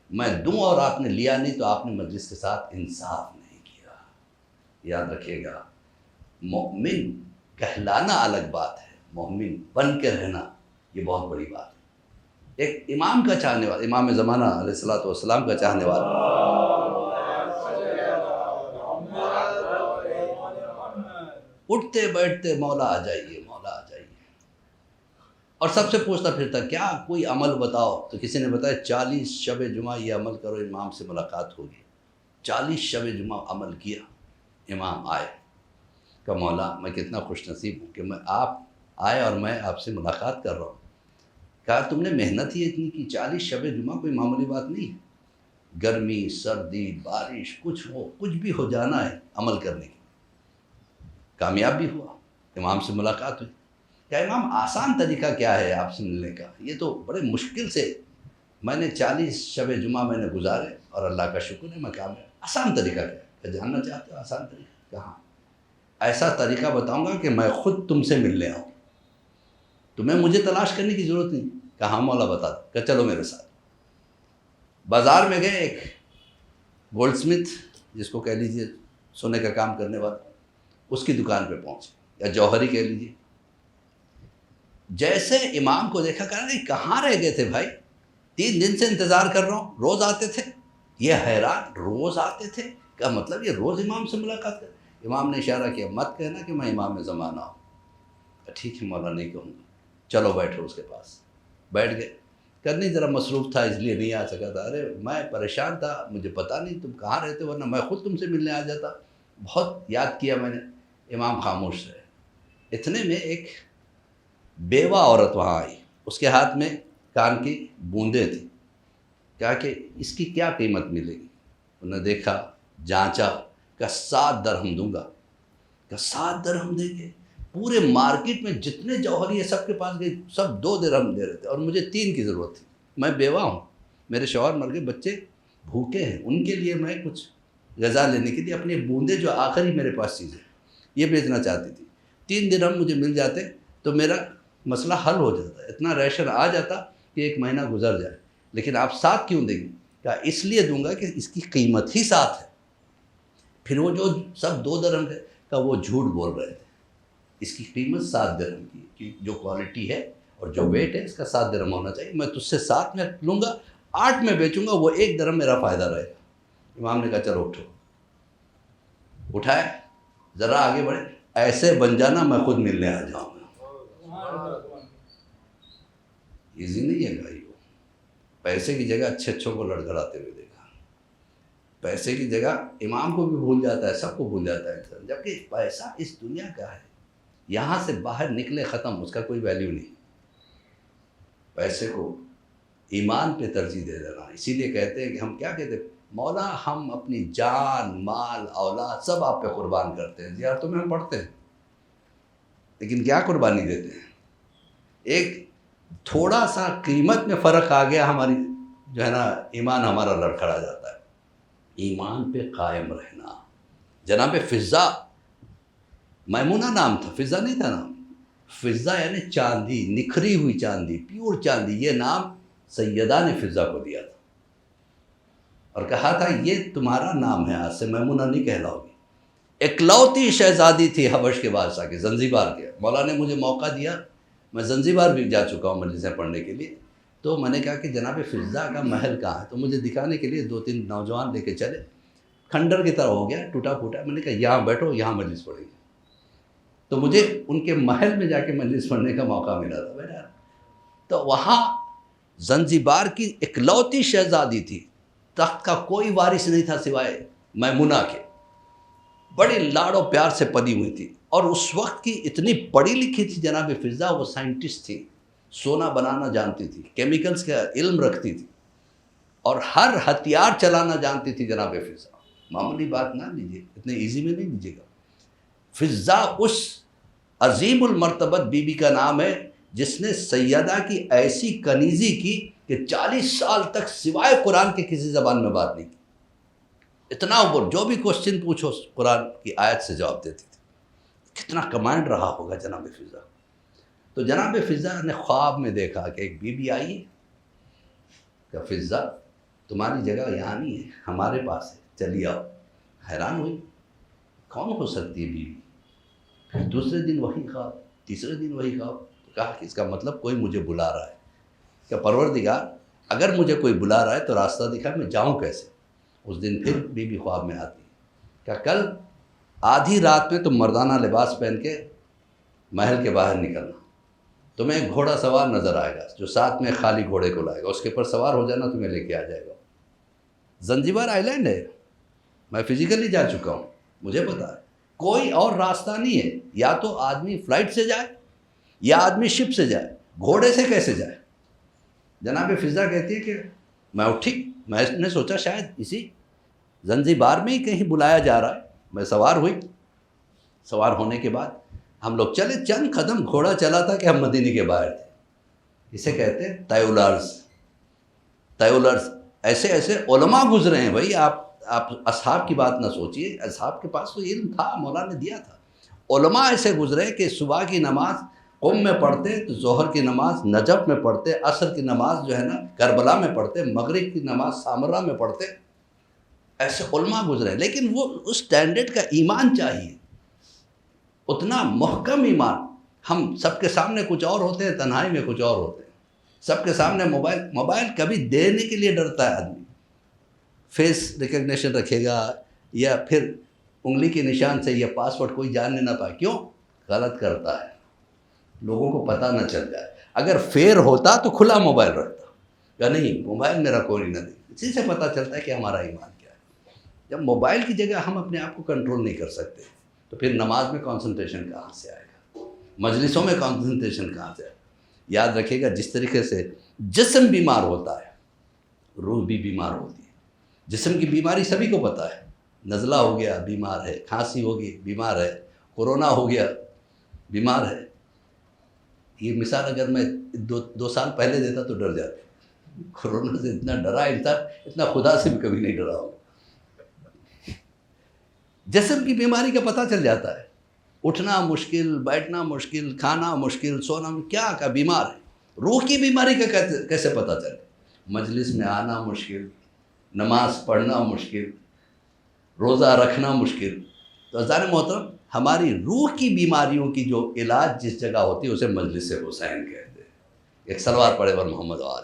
میں دوں اور آپ نے لیا نہیں تو آپ نے مجلس کے ساتھ انصاف نہیں کیا. یاد رکھیے گا، مومن کہلانا الگ بات ہے، مومن بن کے رہنا یہ بہت بڑی بات ہے. ایک امام کا چاہنے والا، امام زمانہ علیہ الصلوۃ والسلام کا چاہنے والا. اٹھتے بیٹھتے مولا آ جائیے، مولا آ جائیے. اور سب سے پوچھتا پھرتا کیا کوئی عمل بتاؤ. تو کسی نے بتایا 40 شب جمعہ یہ عمل کرو، امام سے ملاقات ہوگی. 40 شب جمعہ عمل کیا، امام آئے. کہ مولا میں کتنا خوش نصیب ہوں کہ میں آپ آئے اور میں آپ سے ملاقات کر رہا ہوں. کہا تم نے محنت ہی اتنی کی. 40 شب جمعہ کوئی معمولی بات نہیں ہے. گرمی، سردی، بارش، کچھ بھی ہو جانا ہے عمل کرنے کی. کامیاب بھی ہوا، امام سے ملاقات ہوئی. کیا امام آسان طریقہ کیا ہے آپ سے ملنے کا؟ یہ تو بڑے مشکل سے میں نے 40 شب جمعہ میں نے گزارے اور اللہ کا شکر ہے میں کامیاب. آسان طریقہ کیا ہے؟ جاننا چاہتے ہو آسان طریقہ؟ کہاں؟ ایسا طریقہ بتاؤں گا کہ میں خود تم سے ملنے آؤں، تمہیں مجھے تلاش کرنے کی ضرورت نہیں. کہاں مولا بتا دو. کہ چلو میرے ساتھ. بازار میں گئے، ایک گولڈ سمتھ جس کو کہہ لیجیے سونے کا کام کرنے والا، اس کی دکان پہ پہنچے، یا جوہری کہہ لیجیے. جیسے امام کو دیکھا، کہا نہیں کہاں رہ گئے تھے بھائی، 3 دن سے انتظار کر رہا ہوں. روز آتے تھے؟ یہ حیران، روز آتے تھے؟ کیا مطلب یہ روز امام سے ملاقات کر. امام نے اشارہ کیا، مت کہنا کہ میں امام زمانہ ہوں. ٹھیک ہے مولا نہیں کہوں گا. چلو بیٹھو اس کے پاس. بیٹھ گئے. کرنی ذرا مصروف تھا اس لیے نہیں آ سکا تھا. ارے میں پریشان تھا، مجھے پتہ نہیں تم کہاں رہتے، ورنہ میں خود تم سے ملنے آ جاتا. بہت یاد کیا میں نے. امام خاموش رہے. اتنے میں ایک بیوہ عورت وہاں آئی، اس کے ہاتھ میں کان کی بوندیں تھیں. کہا کہ اس کی کیا قیمت ملے گی؟ انہوں نے دیکھا، جانچا، کہ 7 درہم دوں گا. کہ 7 درہم دیں گے؟ پورے مارکیٹ میں جتنے جوہری ہے سب کے پاس گئی، سب 2 درہم دے رہے تھے، اور مجھے 3 کی ضرورت تھی. میں بیوہ ہوں، میرے شوہر مر گئے، بچے بھوکے ہیں، ان کے لیے میں کچھ غذا لینے کے لیے اپنی بوندیں جو آخری میرے پاس چیزیں یہ بیچنا چاہتی تھی. 3 درہم مجھے مل جاتے تو میرا مسئلہ حل ہو جاتا، اتنا ریشن آ جاتا کہ 1 مہینہ گزر جائے. لیکن آپ 7 کیوں دیں گے؟ کہا اس لیے دوں گا کہ اس کی قیمت ہی 7 ہے. پھر وہ جو سب 2 درہم ہے، کہ وہ جھوٹ بول رہے تھے. اس کی قیمت 7 درہم کی، کہ جو کوالٹی ہے اور جو ویٹ ہے اس کا 7 درہم ہونا چاہیے. میں تجھ سے 7 میں لوں گا، 8 میں بیچوں گا، وہ 1 درہم میرا فائدہ رہے گا. امام نے کہا چلو اٹھو. اٹھائے، ذرا آگے بڑھے. ایسے بن جانا میں خود ملنے آ جاؤں گا. ایزی نہیں ہے بھائی. پیسے کی جگہ اچھوں کو لڑکھڑاتے ہوئے دیکھا. پیسے کی جگہ امام کو بھی بھول جاتا ہے، سب کو بھول جاتا ہے انسان. جبکہ پیسہ اس دنیا کا ہے، یہاں سے باہر نکلے ختم، اس کا کوئی ویلیو نہیں. پیسے کو ایمان پہ ترجیح دے دینا. اسی لیے کہتے ہیں کہ ہم کیا کہتے ہیں، مولا ہم اپنی جان مال اولاد سب آپ پہ قربان کرتے ہیں. زیارتوں میں ہم پڑھتے ہیں لیکن کیا قربانی دیتے ہیں؟ ایک تھوڑا سا قیمت میں فرق آ گیا، ہماری جو ہے نا ایمان ہمارا لڑکھڑا جاتا ہے. ایمان پہ قائم رہنا. جناب فضہ، میمونہ نام تھا، فضہ نہیں تھا نام. فضہ یعنی چاندی، نکھری ہوئی چاندی، پیور چاندی. یہ نام سیدہ نے فضہ کو دیا تھا اور کہا تھا یہ تمہارا نام ہے، آج سے میمونہ نہیں کہلاؤ گی. اکلوتی شہزادی تھی حبش کے بادشاہ کے، زنزیبار کے. مولا نے مجھے موقع دیا، میں زنزیبار بھی جا چکا ہوں مجلسیں پڑھنے کے لیے. تو میں نے کہا کہ جناب فضہ کا محل کہاں ہے؟ تو مجھے دکھانے کے لیے 2-3 نوجوان لے کے چلے. کھنڈر کی طرح ہو گیا، ٹوٹا پھوٹا. میں نے کہا یہاں بیٹھو، یہاں مجلس پڑھیں گے. تو مجھے ان کے محل میں جا کے مجلس پڑھنے کا موقع ملا تھا بیٹا. تو وہاں زنزیبار کی اکلوتی شہزادی تھی، تخت کا کوئی وارث نہیں تھا سوائے میمونہ کے. بڑی لاڑ و پیار سے پلی ہوئی تھی، اور اس وقت کی اتنی پڑھی لکھی تھی جناب فضہ. وہ سائنٹسٹ تھی، سونا بنانا جانتی تھی، کیمیکلز کا علم رکھتی تھی، اور ہر ہتھیار چلانا جانتی تھی جناب فضہ. معمولی بات نہ لیجیے، اتنے ایزی میں نہیں لیجیے گا. فضہ اس عظیم المرتبت بی بی کا نام ہے جس نے سیدہ کی ایسی کنیزی کی کہ 40 سال تک سوائے قرآن کے کسی زبان میں بات نہیں کی. اتنا وہ جو بھی کوشچن پوچھو قرآن کی آیت سے جواب دیتی تھی. کتنا کمانڈ رہا ہوگا جناب فضہ. تو جناب فضہ نے خواب میں دیکھا کہ ایک بی بی آئی ہے کہ فضہ تمہاری جگہ یہاں نہیں ہے، ہمارے پاس ہے، چلی آؤ. حیران ہوئی، کون ہو سکتی ہے بیوی؟ پھر دوسرے دن وہی خواب، تیسرے دن وہی خواب. کہا کہ اس کا مطلب کوئی مجھے بلا رہا ہے. کہ پروردگار اگر مجھے کوئی بلا رہا ہے تو راستہ دکھا، میں جاؤں کیسے؟ اس دن پھر بی بی خواب میں آتی کہ کل آدھی رات میں تم مردانہ لباس پہن کے محل کے باہر نکلنا. تمہیں ایک گھوڑا سوار نظر آئے گا جو ساتھ میں خالی گھوڑے کو لائے گا، اس کے اوپر سوار ہو جانا، تمہیں لے کے آ جائے گا. زنزیبار آئی لینڈ ہے، میں فزیکلی جا چکا ہوں، مجھے پتا ہے. کوئی اور راستہ نہیں ہے، یا تو آدمی فلائٹ سے جائے یا آدمی شپ سے جائے. گھوڑے سے کیسے جائے؟ جناب فضہ کہتی ہے کہ میں اٹھی، میں نے سوچا شاید اسی زنزیبار میں ہی کہیں بلایا جا رہا ہے. میں سوار ہوئی. سوار ہونے کے بعد ہم لوگ چلے، چند قدم گھوڑا چلا تھا کہ ہم مدینے کے باہر تھے. اسے کہتے ہیں طیولرز. طیولرز ایسے ایسے علماء گزرے ہیں. بھائی آپ اصحاب کی بات نہ سوچیے، اصحاب کے پاس تو علم تھا، مولا نے دیا تھا. علماء ایسے گزرے کہ صبح کی نماز قم میں پڑھتے، تو ظہر کی نماز نجف میں پڑھتے، عصر کی نماز جو ہے نا کربلا میں پڑھتے، مغرب کی نماز سامرہ میں پڑھتے. ایسے علماء گزرے، لیکن وہ اس اسٹینڈرڈ کا ایمان چاہیے، اتنا محکم ایمان. ہم سب کے سامنے کچھ اور ہوتے ہیں، تنہائی میں کچھ اور ہوتے ہیں. سب کے سامنے موبائل کبھی دینے کے لیے ڈرتا ہے آدمی. فیس ریکگنیشن رکھے گا یا پھر انگلی کے نشان سے یا پاسورڈ کوئی جاننے نہ پائے. کیوں؟ غلط کرتا ہے، لوگوں کو پتہ نہ چل جائے. اگر فیر ہوتا تو کھلا موبائل رکھتا، یا نہیں موبائل میرا کوئی نہ دے. اسی سے پتہ چلتا ہے کہ ہمارا ایمان کیا ہے. جب موبائل کی جگہ ہم اپنے آپ کو کنٹرول نہیں کر سکتے تو پھر نماز میں کانسنٹریشن کہاں سے آئے گا؟ مجلسوں میں کانسنٹریشن کہاں سے آئے گا؟ یاد رکھیے گا، جس طریقے سے جسم بیمار ہوتا ہے، روح بھی بیمار ہوتی ہے. جسم کی بیماری سبھی کو پتہ ہے. نزلہ ہو گیا بیمار ہے، کھانسی ہوگی بیمار ہے، کورونا ہو گیا بیمار ہے. یہ مثال اگر میں 2 سال پہلے دیتا تو ڈر جاتے. کورونا سے اتنا ڈرا انسان، اتنا خدا سے بھی کبھی نہیں ڈرا ہو. جسم کی بیماری کا پتہ چل جاتا ہے. اٹھنا مشکل، بیٹھنا مشکل، کھانا مشکل، سونا کیا کا بیمار ہے. روح کی بیماری کا کیسے پتہ چلے؟ مجلس میں آنا مشکل، نماز پڑھنا مشکل، روزہ رکھنا مشکل. تو عزیزان محترم، ہماری روح کی بیماریوں کی جو علاج جس جگہ ہوتی ہے اسے مجلس حسین کہتے ہیں. ایک صلوات پڑھے بر محمد و آل.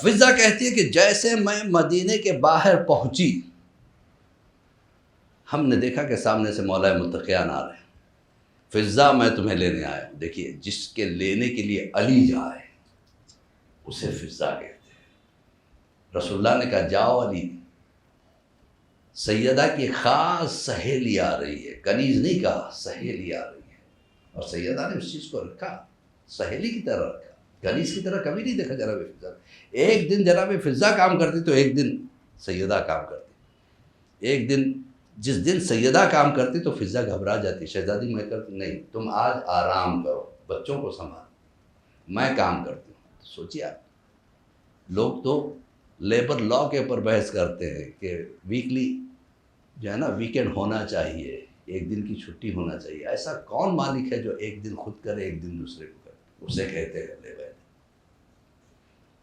فضہ کہتی ہے کہ جیسے میں مدینے کے باہر پہنچی، ہم نے دیکھا کہ سامنے سے مولا متقیان آ رہے ہیں. فضہ میں تمہیں لینے آیا ہوں. دیکھیے، جس کے لینے کے لیے علی جائے اسے فضہ کہتے ہیں. رسول اللہ نے کہا جاؤ علی. سیدہ کی خاص سہیلی آ رہی ہے، کنیز نہیں کہا، سہیلی آ رہی ہے. اور سیدہ نے اس چیز کو رکھا، سہیلی کی طرح رکھا، کنیز کی طرح کبھی نہیں دیکھا جناب فضا۔ ایک دن جناب فضا کام کرتی تو ایک دن سیدہ کام کرتی، ایک دن جس دن سیدہ کام کرتی تو فضا گھبرا جاتی، شہزادی میں کرتی نہیں، تم آج آرام کرو، بچوں کو سنبھال، میں کام کرتی ہوں۔ سوچیے آپ، لوگ تو لیبر لا کے اوپر بحث کرتے ہیں کہ ویکلی جو ہے نا ویکینڈ ہونا چاہیے، ایک دن کی چھٹی ہونا چاہیے۔ ایسا کون مالک ہے جو ایک دن خود کرے ایک دن دوسرے کو کرے؟ اسے کہتے ہیں اہل بیت۔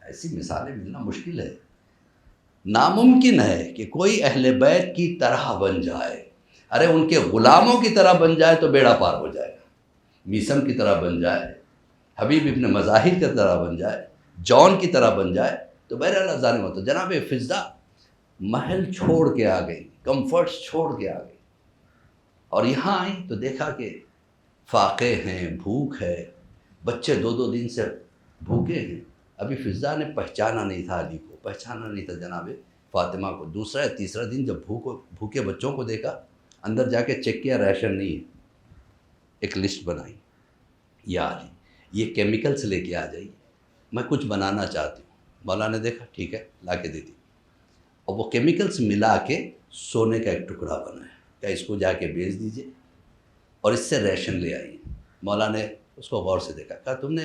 ایسی مثالیں ملنا مشکل ہے، ناممکن ہے کہ کوئی اہل بیت کی طرح بن جائے۔ ارے ان کے غلاموں کی طرح بن جائے تو بیڑا پار ہو جائے گا، میثم کی طرح بن جائے، حبیب ابن مظاہر کی طرح بن جائے، جون کی طرح بن جائے تو بہرحال ظالم ہوتا۔ جناب فضا محل چھوڑ کے آ گئی، کمفرٹس چھوڑ کے آ گئی، اور یہاں آئی تو دیکھا کہ فاقے ہیں، بھوک ہے، بچے 2 دن سے بھوکے ہیں۔ ابھی فضا نے پہچانا نہیں تھا علی کو، پہچانا نہیں تھا جناب فاطمہ کو۔ دوسرا یا تیسرا دن جب بھوکے بچوں کو دیکھا، اندر جا کے چیک کیا، ریشن نہیں ہے، ایک لسٹ بنائی، یا علی یہ کیمیکلز لے کے آ جائیے، میں کچھ بنانا چاہتی ہوں۔ مولا نے دیکھا، ٹھیک ہے، لا کے دے دی، اور وہ کیمیکلز ملا کے سونے کا ایک ٹکڑا بنایا کہ اس کو جا کے بیچ دیجئے اور اس سے ریشن لے آئیے۔ مولا نے اس کو غور سے دیکھا، کہا تم نے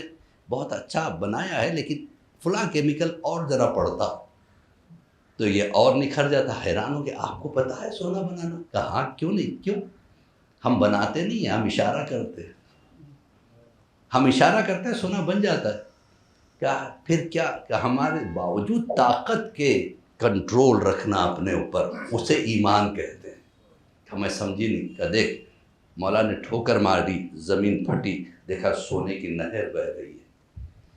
بہت اچھا بنایا ہے، لیکن فلاں کیمیکل اور ذرا پڑتا تو یہ اور نکھر جاتا۔ حیران ہو کہ آپ کو پتہ ہے سونا بنانا؟ کہا ہاں، کیوں نہیں، کیوں؟ ہم بناتے نہیں ہیں، ہم اشارہ کرتے ہیں، ہم اشارہ کرتے ہیں سونا بن جاتا ہے۔ کہا پھر کیا؟ کہ ہمارے باوجود طاقت کے کنٹرول رکھنا اپنے اوپر، اسے ایمان کہتے ہیں۔ کہ میں سمجھی نہیں۔ کہ دیکھ، مولا نے ٹھوکر ماری، زمین پھٹی، دیکھا سونے کی نہر بہہ رہی ہے۔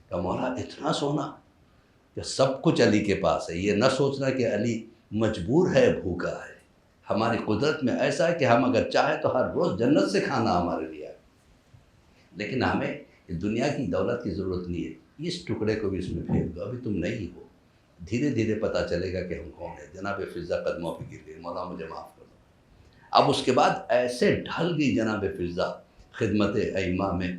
کہ مولا اتنا سونا؟ کہ سب کچھ علی کے پاس ہے، یہ نہ سوچنا کہ علی مجبور ہے، بھوکا ہے۔ ہماری قدرت میں ایسا ہے کہ ہم اگر چاہیں تو ہر روز جنت سے کھانا ہمارے لیے ہے، لیکن ہمیں دنیا کی دولت کی ضرورت نہیں ہے۔ اس ٹکڑے کو بھی اس میں پھینک دو، ابھی تم نہیں ہو، دھیرے دھیرے پتہ چلے گا کہ ہم کون ہیں۔ جناب فضا قدموں پہ گر گئی، مولا مجھے معاف کر دو۔ اب اس کے بعد ایسے ڈھل گئی جناب فضا خدمت ائمہ میں،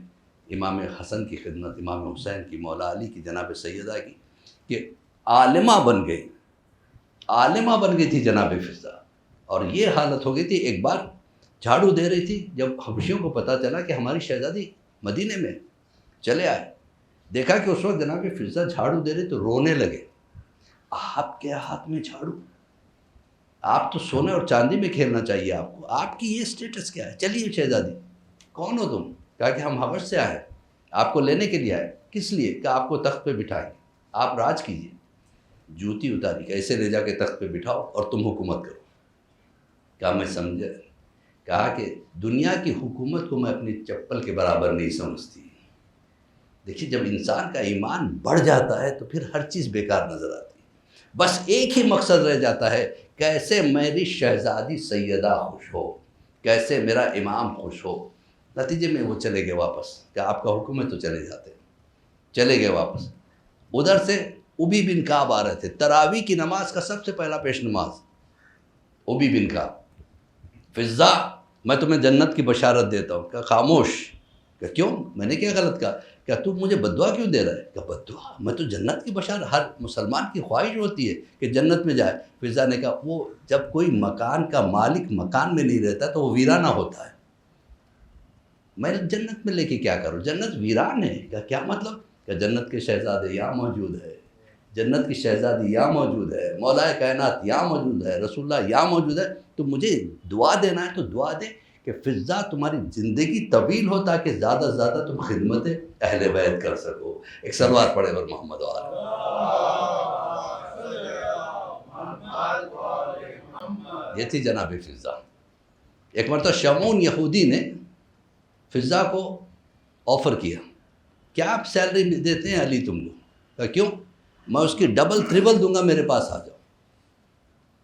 امام حسن کی خدمت، امام حسین کی، مولا علی کی، جناب سیدہ کی، کہ عالمہ بن گئی، عالمہ بن گئی تھی جناب فضا۔ اور یہ حالت ہو گئی تھی، ایک بار جھاڑو دے رہی تھی، جب حبشیوں کو پتہ چلا کہ ہماری شہزادی مدینے میں، چلے آئے، دیکھا کہ اس وقت جناب فضا جھاڑو دے رہے تو رونے لگے۔ آپ کے ہاتھ میں جھاڑو؟ آپ تو سونے اور چاندی میں کھیلنا چاہیے آپ کو، آپ کی یہ سٹیٹس کیا ہے؟ چلیے شہزادی، کون ہو تم؟ کہا کہ ہم حبش سے آئے، آپ کو لینے کے لیے آئے۔ کس لیے؟ کہ آپ کو تخت پہ بٹھائیں گے، آپ راج کیجیے۔ جوتی اتاری، کہ ایسے لے جا کے تخت پہ بٹھاؤ اور تم حکومت کرو۔ کہا میں سمجھا۔ کہا کہ دنیا کی حکومت کو میں اپنی چپل کے برابر نہیں سمجھتی۔ دیکھیے جب انسان کا ایمان بڑھ جاتا ہے تو پھر ہر چیز بیکار نظر آتی ہے، بس ایک ہی مقصد رہ جاتا ہے، کیسے میری شہزادی سیدہ خوش ہو، کیسے میرا امام خوش ہو۔ نتیجے میں وہ چلے گئے واپس، کہ آپ کا حکم ہے تو چلے جاتے، چلے گئے واپس۔ ادھر سے ابی بن کعب آ رہے تھے، تراویح کی نماز کا سب سے پہلا پیش نماز، ابی بن کعب۔ فضا میں تمہیں جنت کی بشارت دیتا ہوں۔ کہ خاموش۔ کہ کیوں؟ میں نے کیا غلط کہا؟ کہ تم مجھے بددعا کیوں دے رہا ہے؟ کہ بددعا؟ میں تو جنت کی بشارت، ہر مسلمان کی خواہش ہوتی ہے کہ جنت میں جائے۔ فضا نے کہا وہ جب کوئی مکان کا مالک مکان میں نہیں رہتا تو وہ ویرانہ ہوتا ہے، میں جنت میں لے کے کیا کروں؟ جنت ویران ہے۔ کہ کیا مطلب؟ کہ جنت کے شہزادے یہاں موجود ہے، جنت کی شہزادی یہاں موجود ہے، مولا کائنات یہاں موجود ہے، رسول اللہ یہاں موجود ہے، تو مجھے دعا دینا ہے تو دعا دے کہ فضا تمہاری زندگی طویل ہو تاکہ زیادہ سے زیادہ تم خدمت اہل بیت کر سکو۔ ایک سلوات پڑھے اور محمد وآلہ۔ یہ تھی جناب فضا۔ ایک مرتبہ شمعون یہودی نے فضا کو آفر کیا، کیا آپ سیلری دیتے ہیں علی تم کو؟ کہا کیوں؟ میں اس کی ڈبل ٹریبل دوں گا، میرے پاس آ جاؤ۔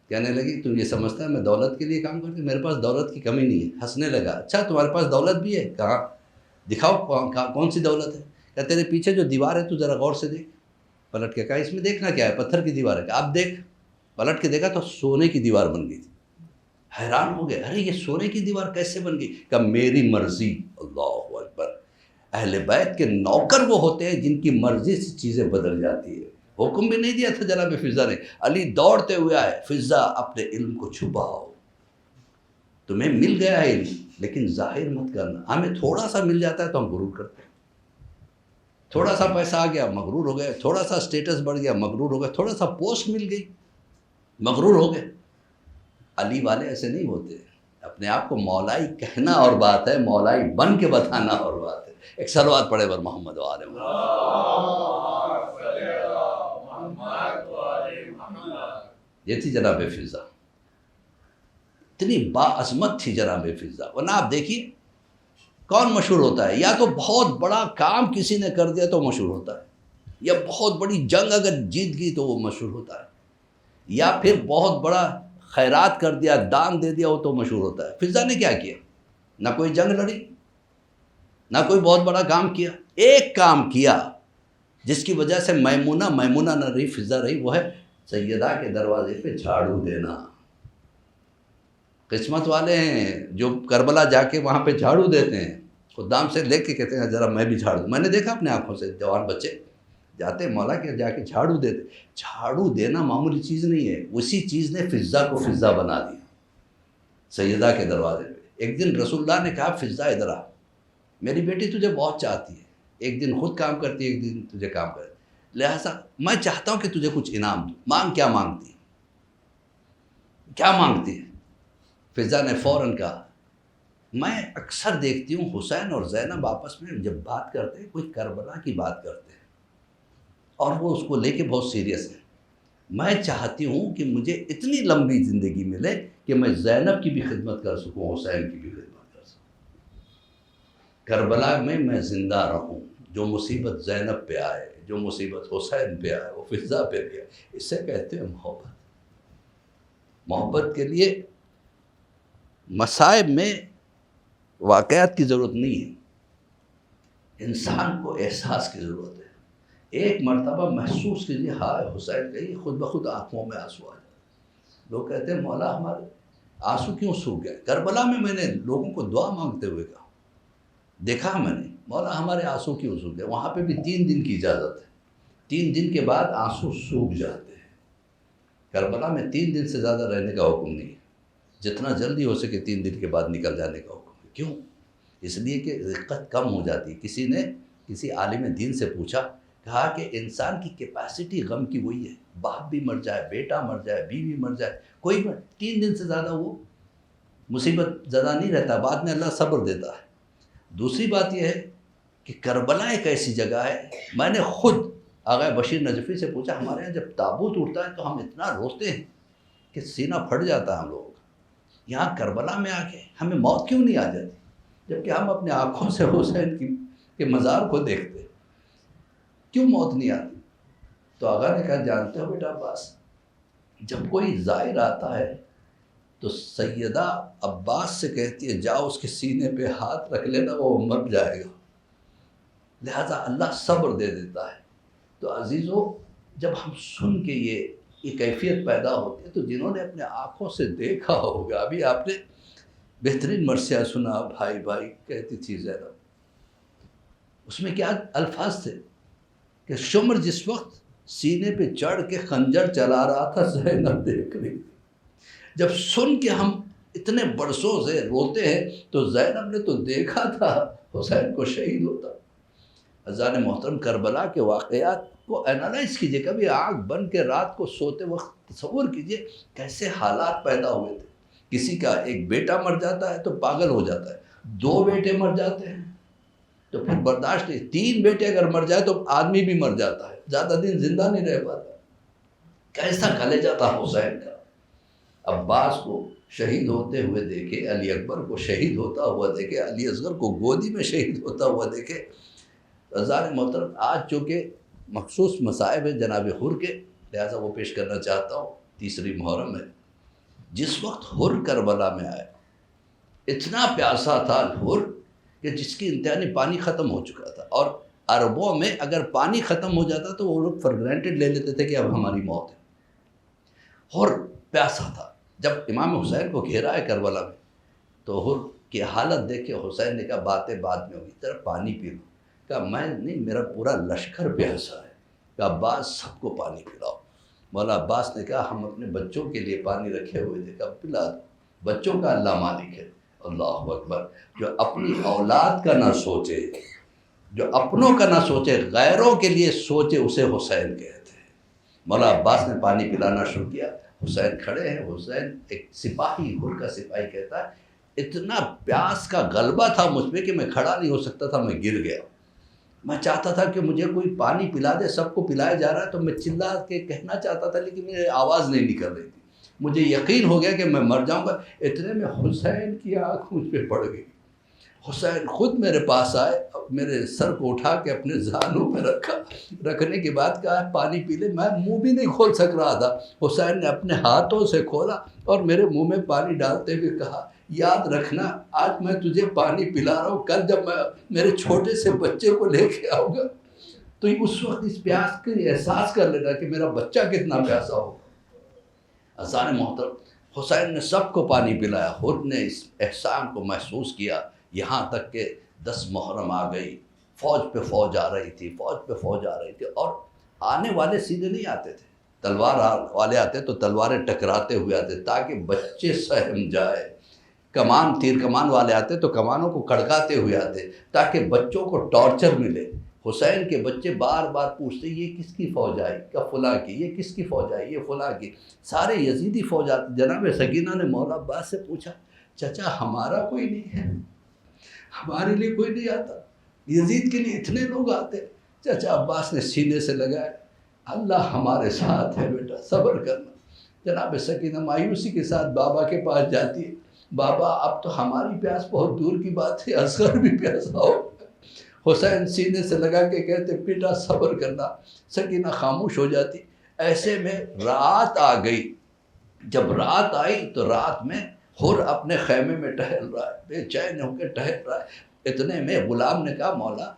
کہنے لگی تم یہ سمجھتا ہے میں دولت کے لیے کام کرتی ہوں؟ میرے پاس دولت کی کمی نہیں ہے۔ ہنسنے لگا، اچھا تمہارے پاس دولت بھی ہے؟ کہاں دکھاؤ، کون سی دولت ہے؟ کہ تیرے پیچھے جو دیوار ہے تو ذرا غور سے دیکھ۔ پلٹ کے کہا اس میں دیکھنا کیا ہے؟ پتھر کی دیوار ہے۔ کہ آپ دیکھ۔ پلٹ کے دیکھا تو سونے کی دیوار بن گئی تھی۔ حیران ہو گئے، ارے یہ سونے کی دیوار کیسے بن گئی؟ کہ میری مرضی، اللہ اکبر، اہل بیت کے نوکر وہ ہوتے ہیں جن کی مرضی سے چیزیں بدل جاتی ہے. حکم بھی نہیں دیا تھا جناب فضا نے. علی دوڑتے ہوئے آئے, فضا اپنے علم کو چھپاؤ, تمہیں مل گیا ہے علم لیکن ظاہر مت کرنا. ہمیں تھوڑا سا مل جاتا ہے تو ہم غرور کرتے ہیں. تھوڑا سا پیسہ آ گیا مغرور ہو گئے, تھوڑا سا اسٹیٹس بڑھ گیا مغرور ہو گئے, تھوڑا سا پوسٹ مل گئی مغرور ہو گئے. علی والے ایسے نہیں ہوتے. اپنے آپ کو مولائی کہنا اور بات ہے, مولائی بن کے بتانا اور بات ہے. ایک صلوات پڑھے بر محمد و آل محمد. یہ تھی جناب فضا, اتنی باعظمت تھی جناب فضا. ورنہ آپ دیکھیے کون مشہور ہوتا ہے؟ یا تو بہت بڑا کام کسی نے کر دیا تو مشہور ہوتا ہے, یا بہت بڑی جنگ اگر جیت گئی تو وہ مشہور ہوتا ہے, یا پھر بہت بڑا خیرات کر دیا, دان دے دیا, وہ تو مشہور ہوتا ہے. فضا نے کیا کیا؟ نہ کوئی جنگ لڑی, نہ کوئی بہت بڑا کام کیا. ایک کام کیا جس کی وجہ سے میمونہ نہ رہی, فضا رہی, وہ ہے سیدہ کے دروازے پہ جھاڑو دینا. قسمت والے ہیں جو کربلا جا کے وہاں پہ جھاڑو دیتے ہیں, خدام سے لے کے کہتے ہیں ذرا میں بھی جھاڑو. میں نے دیکھا اپنے آنکھوں سے جوان بچے جاتے مولا کے جا کے جھاڑو دیتے. جھاڑو دینا معمولی چیز نہیں ہے. اسی چیز نے فضا کو فضا بنا دیا سیدہ کے دروازے پہ. ایک دن رسول اللہ نے کہا فضا ادھر آ, میری بیٹی تجھے بہت چاہتی ہے, ایک دن خود کام کرتی ہے, ایک دن تجھے کام کرتی, لہٰذا میں چاہتا ہوں کہ تجھے کچھ انعام دوں. مانگ. کیا مانگتی ہے؟ کیا مانگتی ہے؟ فضا نے فوراً کہا میں اکثر دیکھتی ہوں حسین اور زینب آپس میں جب بات کرتے ہیں کوئی کربلا کی بات کرتے ہیں اور وہ اس کو لے کے بہت سیریس ہیں. میں چاہتی ہوں کہ مجھے اتنی لمبی زندگی ملے کہ میں زینب کی بھی خدمت کر سکوں, حسین کی بھی خدمت کر سکوں. کربلا میں زندہ رہوں. جو مصیبت زینب پہ آئے, جو مصیبت حسین پہ آئے, وہ فضا پہ بھی آئے. اس سے کہتے ہیں محبت. محبت کے لیے مصائب میں واقعات کی ضرورت نہیں ہے, انسان کو احساس کی ضرورت ہے. ایک مرتبہ محسوس کیجیے ہائے حسین کہی, خود بخود آنکھوں میں آنسو آ جائے. لوگ کہتے ہیں مولا ہمارے آنسو کیوں سوکھ گئے؟ کربلا میں نے لوگوں کو دعا مانگتے ہوئے کہا, دیکھا میں نے مولا ہمارے آنسو کیوں سوکھ گئے. وہاں پہ بھی 3 دن کی اجازت ہے, 3 دن کے بعد آنسو سوکھ جاتے ہیں. کربلا میں 3 دن سے زیادہ رہنے کا حکم نہیں ہے, جتنا جلدی ہو سکے 3 دن کے بعد نکل جانے کا حکم ہے. کیوں؟ اس لیے کہ رقت کم ہو جاتی. کسی نے کسی عالم دین سے پوچھا, کہا کہ انسان کی کیپیسٹی غم کی وہی ہے, باپ بھی مر جائے, بیٹا مر جائے, بیوی مر جائے, کوئی 3 دن سے زیادہ وہ مصیبت زدہ نہیں رہتا, بعد میں اللہ صبر دیتا ہے. دوسری بات یہ ہے کہ کربلا ایک ایسی جگہ ہے, میں نے خود آغا بشیر نجفی سے پوچھا, ہمارے یہاں جب تابوت اٹھتا ہے تو ہم اتنا روتے ہیں کہ سینہ پھٹ جاتا ہے ہم لوگوں کا. یہاں کربلا میں آ کے ہمیں موت کیوں نہیں آ جاتی, جبکہ ہم اپنے آنکھوں سے حسین کے مزار کو دیکھتے, کیوں موت نہیں آتی؟ تو آغا نے کہا جانتے ہو بیٹا عباس, جب کوئی زائر آتا ہے تو سیدہ عباس سے کہتی ہے جاؤ اس کے سینے پہ ہاتھ رکھ لینا, وہ مر جائے گا. لہٰذا اللہ صبر دے دیتا ہے. تو عزیزو, جب ہم سن کے یہ کیفیت پیدا ہوتی ہے تو جنہوں نے اپنے آنکھوں سے دیکھا ہوگا, ابھی آپ نے بہترین مرثیہ سنا, بھائی بھائی کہتی تھی زینب, اس میں کیا الفاظ تھے کہ شمر جس وقت سینے پہ چڑھ کے خنجر چلا رہا تھا زینب دیکھ رہی تھی. جب سن کے ہم اتنے برسوں سے روتے ہیں تو زینب نے تو دیکھا تھا حسین کو شہید ہوتا. عزیزان محترم, کربلا کے واقعات کو اینالائز کیجئے, کبھی آنکھ بند کے رات کو سوتے وقت تصور کیجئے کیسے حالات پیدا ہوئے تھے. کسی کا ایک بیٹا مر جاتا ہے تو پاگل ہو جاتا ہے, 2 بیٹے مر جاتے ہیں تو پھر برداشت نہیں, 3 بیٹے اگر مر جائے تو آدمی بھی مر جاتا ہے, زیادہ دن زندہ نہیں رہ پاتا. کیسا کلیجہ تھا حسین کا. عباس کو شہید ہوتے ہوئے دیکھے, علی اکبر کو شہید ہوتا ہوا دیکھے, علی اصغر کو گودی میں شہید ہوتا ہوا دیکھے. عزیزان محترم, آج چونکہ مخصوص مصائب ہیں جناب حر کے, لہٰذا وہ پیش کرنا چاہتا ہوں. 3 محرم ہے, جس وقت حر کربلا میں آئے, اتنا پیاسا تھا حر کہ جس کی انتہائی پانی ختم ہو چکا تھا, اور عربوں میں اگر پانی ختم ہو جاتا تو وہ لوگ فار گرانٹیڈ لے لیتے تھے کہ اب ہماری موت ہے. حر پیاسا تھا. جب امام حسین کو گھیرا ہے کربلا میں تو حر کی حالت دیکھ کے حسین نے کہا باتیں بعد میں ہوگی, ذرا پانی پی لو. کہا میں نہیں، میرا پورا لشکر پیاسا ہے. کہا عباس سب کو پانی پلاؤ. مولا عباس نے کہا ہم اپنے بچوں کے لیے پانی رکھے ہوئے تھے. کہا پلا دو، بچوں کا اللہ مالک ہے. اللہ اکبر. جو اپنی اولاد کا نہ سوچے، جو اپنوں کا نہ سوچے، غیروں کے لیے سوچے، اسے حسین کہتے ہیں. مولا عباس نے پانی پلانا شروع کیا. حسین کھڑے ہیں. حسین ایک سپاہی، گھر کا سپاہی کہتا ہے اتنا پیاس کا غلبہ تھا مجھ پہ کہ میں کھڑا نہیں ہو سکتا تھا، میں گر گیا. میں چاہتا تھا کہ مجھے کوئی پانی پلا دے، سب کو پلایا جا رہا ہے تو میں چلا کے کہنا چاہتا تھا لیکن میری آواز نہیں نکل رہی تھی. مجھے یقین ہو گیا کہ میں مر جاؤں گا. اتنے میں حسین کی آنکھ مجھ پہ پڑ گئی. حسین خود میرے پاس آئے، میرے سر کو اٹھا کے اپنے زانوں پہ رکھا. رکھنے کے بعد کہا پانی پی لے. میں منہ بھی نہیں کھول سک رہا تھا. حسین نے اپنے ہاتھوں سے کھولا اور میرے منہ میں پانی ڈالتے ہوئے کہا یاد رکھنا آج میں تجھے پانی پلا رہا ہوں، کل جب میں میرے چھوٹے سے بچے کو لے کے آؤں گا تو اس وقت اس پیاس کا احساس کر لینا کہ میرا بچہ کتنا پیاسا ہوگا. عزیزان محترم، حسین نے سب کو پانی پلایا. خود نے اس احسان کو محسوس کیا. یہاں تک کہ 10 محرم آ گئی، فوج پہ فوج آ رہی تھی، فوج پہ فوج آ رہی تھی، اور آنے والے سیدھے نہیں آتے تھے. تلوار والے آتے تو تلواریں ٹکراتے ہوئے آتے تاکہ بچے سہم جائے. کمان، تیر کمان والے آتے تو کمانوں کو کڑکاتے ہوئے آتے تاکہ بچوں کو ٹارچر ملے. حسین کے بچے بار بار پوچھتے یہ کس کی فوج آئی؟ کہ فلاں کی. یہ کس کی فوج آئی؟ یہ فلاں کی. سارے یزیدی فوج آتے. جناب سکینہ نے مولا عباس سے پوچھا چچا ہمارا کوئی نہیں ہے؟ ہمارے لیے کوئی نہیں آتا؟ یزید کے لیے اتنے لوگ آتے؟ چچا عباس نے سینے سے لگایا اللہ ہمارے ساتھ ہے بیٹا، صبر کرنا. جناب سکینہ مایوسی کے ساتھ بابا کے پاس جاتی ہے. بابا اب تو ہماری پیاس بہت دور کی بات ہے، اصغر بھی پیاسا ہو. حسین سینے سے لگا کے کہتے بیٹا صبر کرنا. سکینہ خاموش ہو جاتی. ایسے میں رات آ گئی. جب رات آئی تو رات میں حر اپنے خیمے میں ٹہل رہا ہے، بے چین ہو کے ٹہل رہا ہے. اتنے میں غلام نے کہا مولا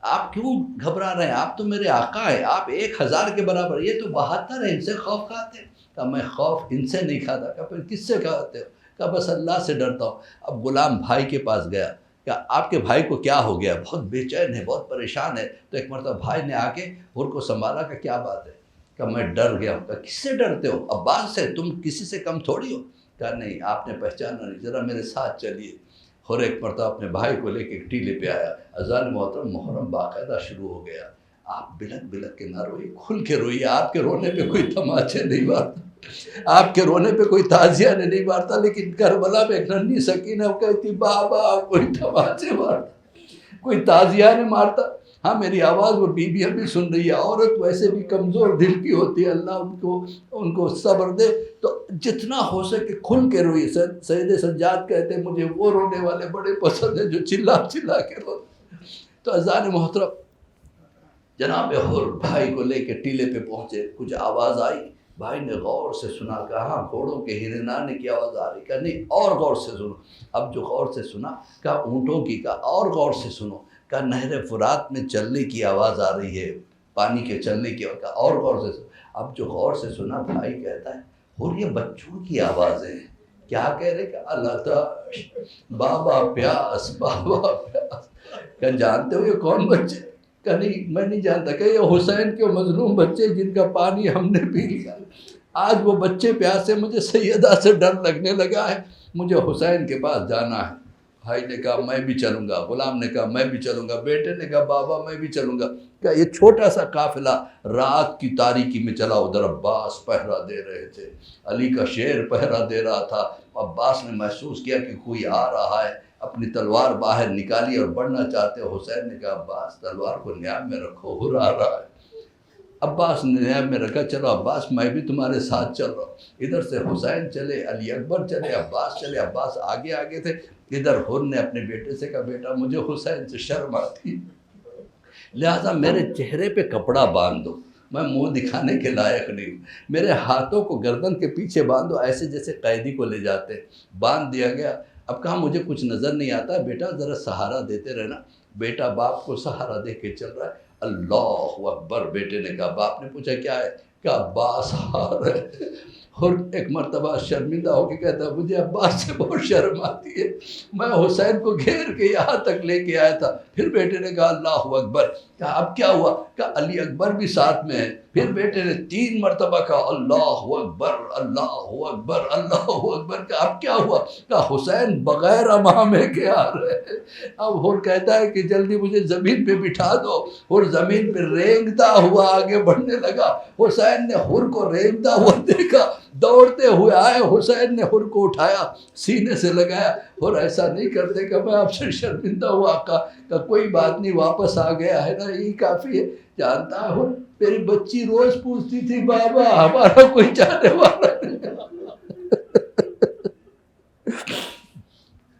آپ کیوں گھبرا رہے ہیں؟ آپ تو میرے آقا ہیں، آپ 1000 کے برابر، یہ تو 72 ہیں، ان سے خوف کھاتے ہیں. کہا میں خوف ان سے نہیں کھاتا. کہا پھر کس سے کھاتے ہو؟ کہا بس اللہ سے ڈرتا ہوں. اب غلام بھائی کے پاس گیا کہ آپ کے بھائی کو کیا ہو گیا؟ بہت بے چین ہے، بہت پریشان ہے. تو ایک مرتبہ بھائی نے آ کے حر کو سنبھالا کہ کیا بات ہے؟ کہ میں ڈر گیا ہوں. کہا کس سے ڈرتے ہو؟ عباس سے. تم کسی سے کم تھوڑی ہو. کہا نہیں آپ نے پہچانا نہیں، ذرا میرے ساتھ چلیے. حر ایک مرتبہ اپنے بھائی کو لے کے ایک ٹیلے پہ آیا. اذان محترم محرم باقاعدہ شروع ہو گیا. آپ بلک بلک کے نہ روئیے، کھل کے روئیے. آپ کے رونے پہ کوئی تماچے نہیں مارتا، آپ کے رونے پہ کوئی تعزیہ نہیں مارتا. لیکن کربلا میں ایک ننھی سکینہ کہتی بابا کوئی تماچے مارتا، کوئی تعزیہ نہیں مارتا. ہاں میری آواز وہ بیوی ابھی سن رہی ہے. عورت ویسے بھی کمزور دل کی ہوتی ہے، اللہ ان کو صبر دے. تو جتنا ہو سکے کھل کے روئیے. سید سجاد کہتے ہیں مجھے وہ رونے والے بڑے پسند ہیں جو چلا چلا کے روتے. تو اذان محترم جناب حر بھائی کو لے کے ٹیلے پہ پہنچے. کچھ آواز آئی، بھائی نے غور سے سنا. کہا گھوڑوں کے ہرنانے کی آواز آ رہی. کہا نہیں اور غور سے سنو. اب جو غور سے سنا کہا اونٹوں کی. کہا اور غور سے سنو. کہا نہر فرات میں چلنے کی آواز آ رہی ہے، پانی کے چلنے کی. کہا اور غور سے سنو. اب جو غور سے سنا بھائی کہتا ہے اور یہ بچوں کی آوازیں ہیں. کیا کہہ رہے؟ کہ اللہ تعالی بابا پیاس، بابا پیاس. کہا جانتے ہو یہ کون بچے؟ کہ نہیں میں نہیں جانتا. کہ یہ حسین کے مظلوم بچے جن کا پانی ہم نے پی لیا. آج وہ بچے پیاسے. مجھے سیدہ سے ڈر لگنے لگا ہے، مجھے حسین کے پاس جانا ہے. بھائی نے کہا میں بھی چلوں گا. غلام نے کہا میں بھی چلوں گا. بیٹے نے کہا بابا میں بھی چلوں گا. کہ یہ چھوٹا سا قافلہ رات کی تاریکی میں چلا. ادھر عباس پہرا دے رہے تھے، علی کا شیر پہرا دے رہا تھا. عباس نے محسوس کیا کہ کوئی آ رہا ہے، اپنی تلوار باہر نکالی اور بڑھنا چاہتے. حسین نے کہا عباس تلوار کو نیام میں رکھو، حر آ رہا ہے. عباس نے نیام میں رکھا. چلو عباس میں بھی تمہارے ساتھ چل رہا ہوں. ادھر سے حسین چلے، علی اکبر چلے، عباس چلے. عباس آگے آگے تھے. ادھر حر نے اپنے بیٹے سے کہا بیٹا مجھے حسین سے شرم آتی، لہٰذا میرے چہرے پہ کپڑا باندھ دو، میں منہ دکھانے کے لائق نہیں ہوں. میرے ہاتھوں کو گردن کے پیچھے باندھو، ایسے جیسے قیدی کو لے جاتے. باندھ دیا گیا. اب کہا مجھے کچھ نظر نہیں آتا، بیٹا ذرا سہارا دیتے رہنا. بیٹا باپ کو سہارا دے کے چل رہا ہے. اللہ اکبر. بیٹے نے کہا، باپ نے پوچھا کیا ہے؟ کہ عباس آ رہے، اور ایک مرتبہ شرمندہ ہو کے کہتا ہے مجھے عباس سے بہت شرم آتی ہے، میں حسین کو گھیر کے یہاں تک لے کے آیا تھا۔ پھر بیٹے نے کہا اللہ اکبر، کہا اب کیا ہوا؟ کہا علی اکبر بھی ساتھ میں ہے۔ پھر بیٹے نے 3 مرتبہ کہا اللہ اکبر اللہ اکبر اللہ اکبر، کہا اب کیا ہوا؟ کہا حسین بغیر امامے کے آ رہے ہیں۔ اب اور کہتا ہے کہ جلدی مجھے زمین پہ بٹھا دو، اور زمین پہ رینگتا ہوا آگے بڑھنے لگا۔ حسین نے حر کو رینگتا ہوا دیکھا، دوڑتے ہوئے آئے، حسین نے حر کو اٹھایا، سینے سے لگایا، اور ایسا نہیں کرتے کہ میں آپ سے شرمندہ ہوا آقا، کہ کوئی بات نہیں واپس آ گیا ہے نا، یہی کافی ہے۔ جانتا ہے میری بچی روز پوچھتی تھی بابا ہمارا کوئی چاہنے والا نہیں،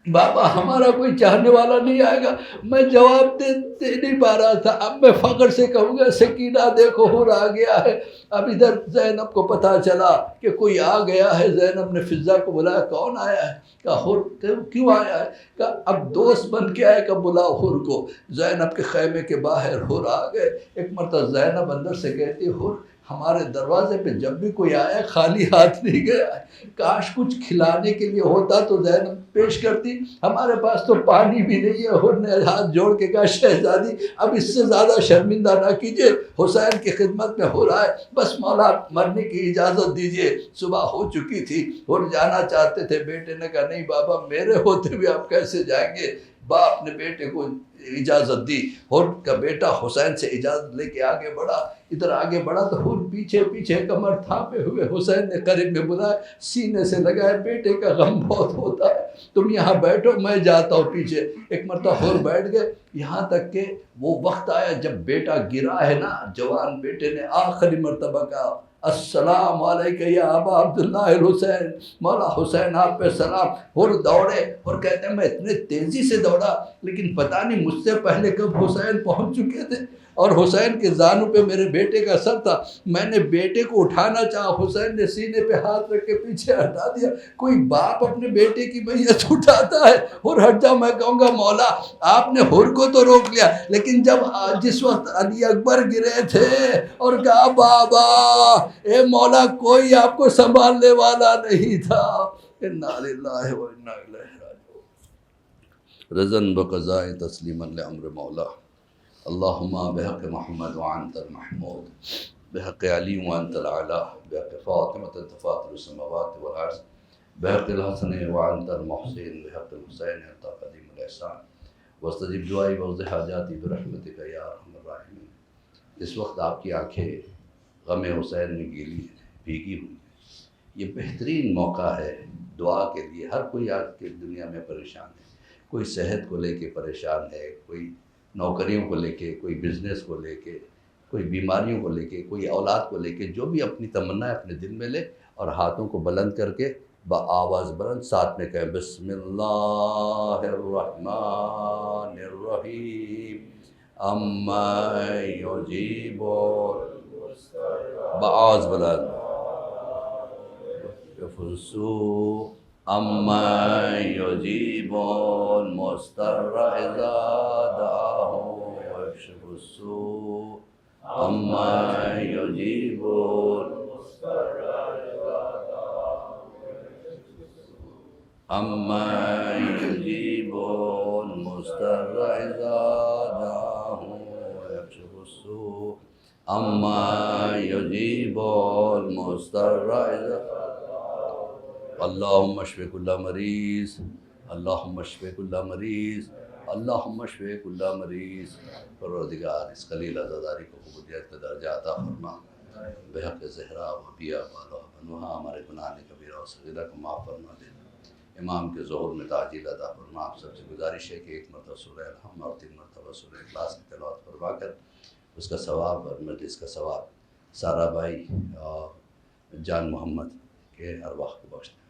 بابا ہمارا کوئی چاہنے والا نہیں آئے گا۔ میں جواب دے نہیں پا رہا تھا۔ اب میں فخر سے کہوں گا سکینہ دیکھو حر آ گیا ہے۔ اب ادھر زینب کو پتہ چلا کہ کوئی آ گیا ہے، زینب نے فضہ کو بلایا، کون آیا ہے؟ کہا حر۔ کیوں آیا ہے؟ کہا اب دوست بن کے آئے کہ بلاؤ حر کو۔ زینب کے خیمے کے باہر حر آ گئے۔ ایک مرتبہ زینب اندر سے کہتی حر ہمارے دروازے پہ جب بھی کوئی آیا خالی ہاتھ نہیں گیا ہے، کاش کچھ کھلانے کے لیے ہوتا تو زینب پیش کرتی، ہمارے پاس تو پانی بھی نہیں ہے۔ حر نے ہاتھ جوڑ کے کہا شہزادی اب اس سے زیادہ شرمندہ نہ کیجیے، حسین کی خدمت میں حر آئے، بس مولا مرنے کی اجازت دیجیے۔ صبح ہو چکی تھی، حر جانا چاہتے تھے، بیٹے نے کہا نہیں بابا میرے ہوتے بھی آپ کیسے جائیں گے؟ باپ نے بیٹے کو اجازت دی، حر کا بیٹا حسین سے اجازت لے کے آگے بڑھا۔ ادھر آگے بڑھا تو حر پیچھے پیچھے کمر تھاپے ہوئے، حسین نے قریب میں بلایا، سینے سے لگائے، بیٹے کا غم بہت ہوتا ہے، تم یہاں بیٹھو میں جاتا ہوں پیچھے۔ ایک مرتبہ حر بیٹھ گئے، یہاں تک کہ وہ وقت آیا جب بیٹا گرا ہے نا، جوان بیٹے نے آخری مرتبہ کہا السلام علیکہ یا ابا عبداللہ الحسین، مولا حسین آپ پہ سلام۔ حر دوڑے، اور کہتے ہیں میں اتنے تیزی سے دوڑا لیکن پتہ نہیں مجھ سے پہلے کب حسین پہنچ چکے تھے، اور حسین کے زانوں پہ میرے بیٹے کا سر تھا۔ میں نے بیٹے کو اٹھانا چاہا، حسین نے سینے پہ ہاتھ رکھ کے پیچھے ہٹا دیا۔ کوئی باپ اپنے بیٹے کی میت اٹھاتا ہے، اور ہٹ جا، میں کہوں گا مولا آپ نے حر کو تو روک لیا، لیکن جب جس وقت علی اکبر گرے تھے اور کہا بابا اے مولا کوئی آپ کو سنبھالنے والا نہیں تھا، انا للہ و انا الیہ راجعون۔ رضن بقضاء تسلیما لامر مولا، اللہم بحق محمد وانت المحمود، بحق علی وانت العلا، بحق فاطمة تفاطر السماوات والارض، بحق الحسن وانت المحسن، بحق الحسین انت قدیم الاحسان، واستجب دعائی واقض حاجاتی برحمتک یا ارحم الراحمین۔ اس وقت آپ کی آنکھیں غم حسین میں گیلی بھیگی ہوئی ہیں، یہ بہترین موقع ہے دعا کے لیے۔ ہر کوئی آج کی دنیا میں پریشان ہے، کوئی صحت کو لے کے پریشان ہے، کوئی نوکریوں کو لے کے، کوئی بزنس کو لے کے، کوئی بیماریوں کو لے کے، کوئی اولاد کو لے کے، جو بھی اپنی تمنا ہے اپنے دل میں لے، اور ہاتھوں کو بلند کر کے بآواز بلند ساتھ میں کہیں بسم اللہ الرحمن الرحیم اما یجیبون، بآواز بلند یفسو اما یجیبون مستر اذا دعاہو ویکشف السوء اما یجیبون اما یجیبون مستر اذا دعاہو ویکشف السوء اما یجیبون مستر اذا۔ اللہم اشف کل مریض، اللہم اشف کل مریض، اللہم اشف کل مریض۔ پروردگار اس خلیل عزاداری کو قبولیت کا درجہ عطا فرما، بحق زہرا و حبیہ والا بنوہا، ہمارے گناہ کبیرہ و صغیرہ کو معاف فرما دے، امام کے ظہور میں تعجیل عطا فرما۔ آپ سب سے گزارش ہے کہ 1 مرتبہ سورہ الحمد اور 3 مرتبہ سورہ اخلاص کی تلاوت فرما کر اس کا ثواب اور مجلس کا ثواب سارا بھائی اور جان محمد کے ارواح کو بخش دیں۔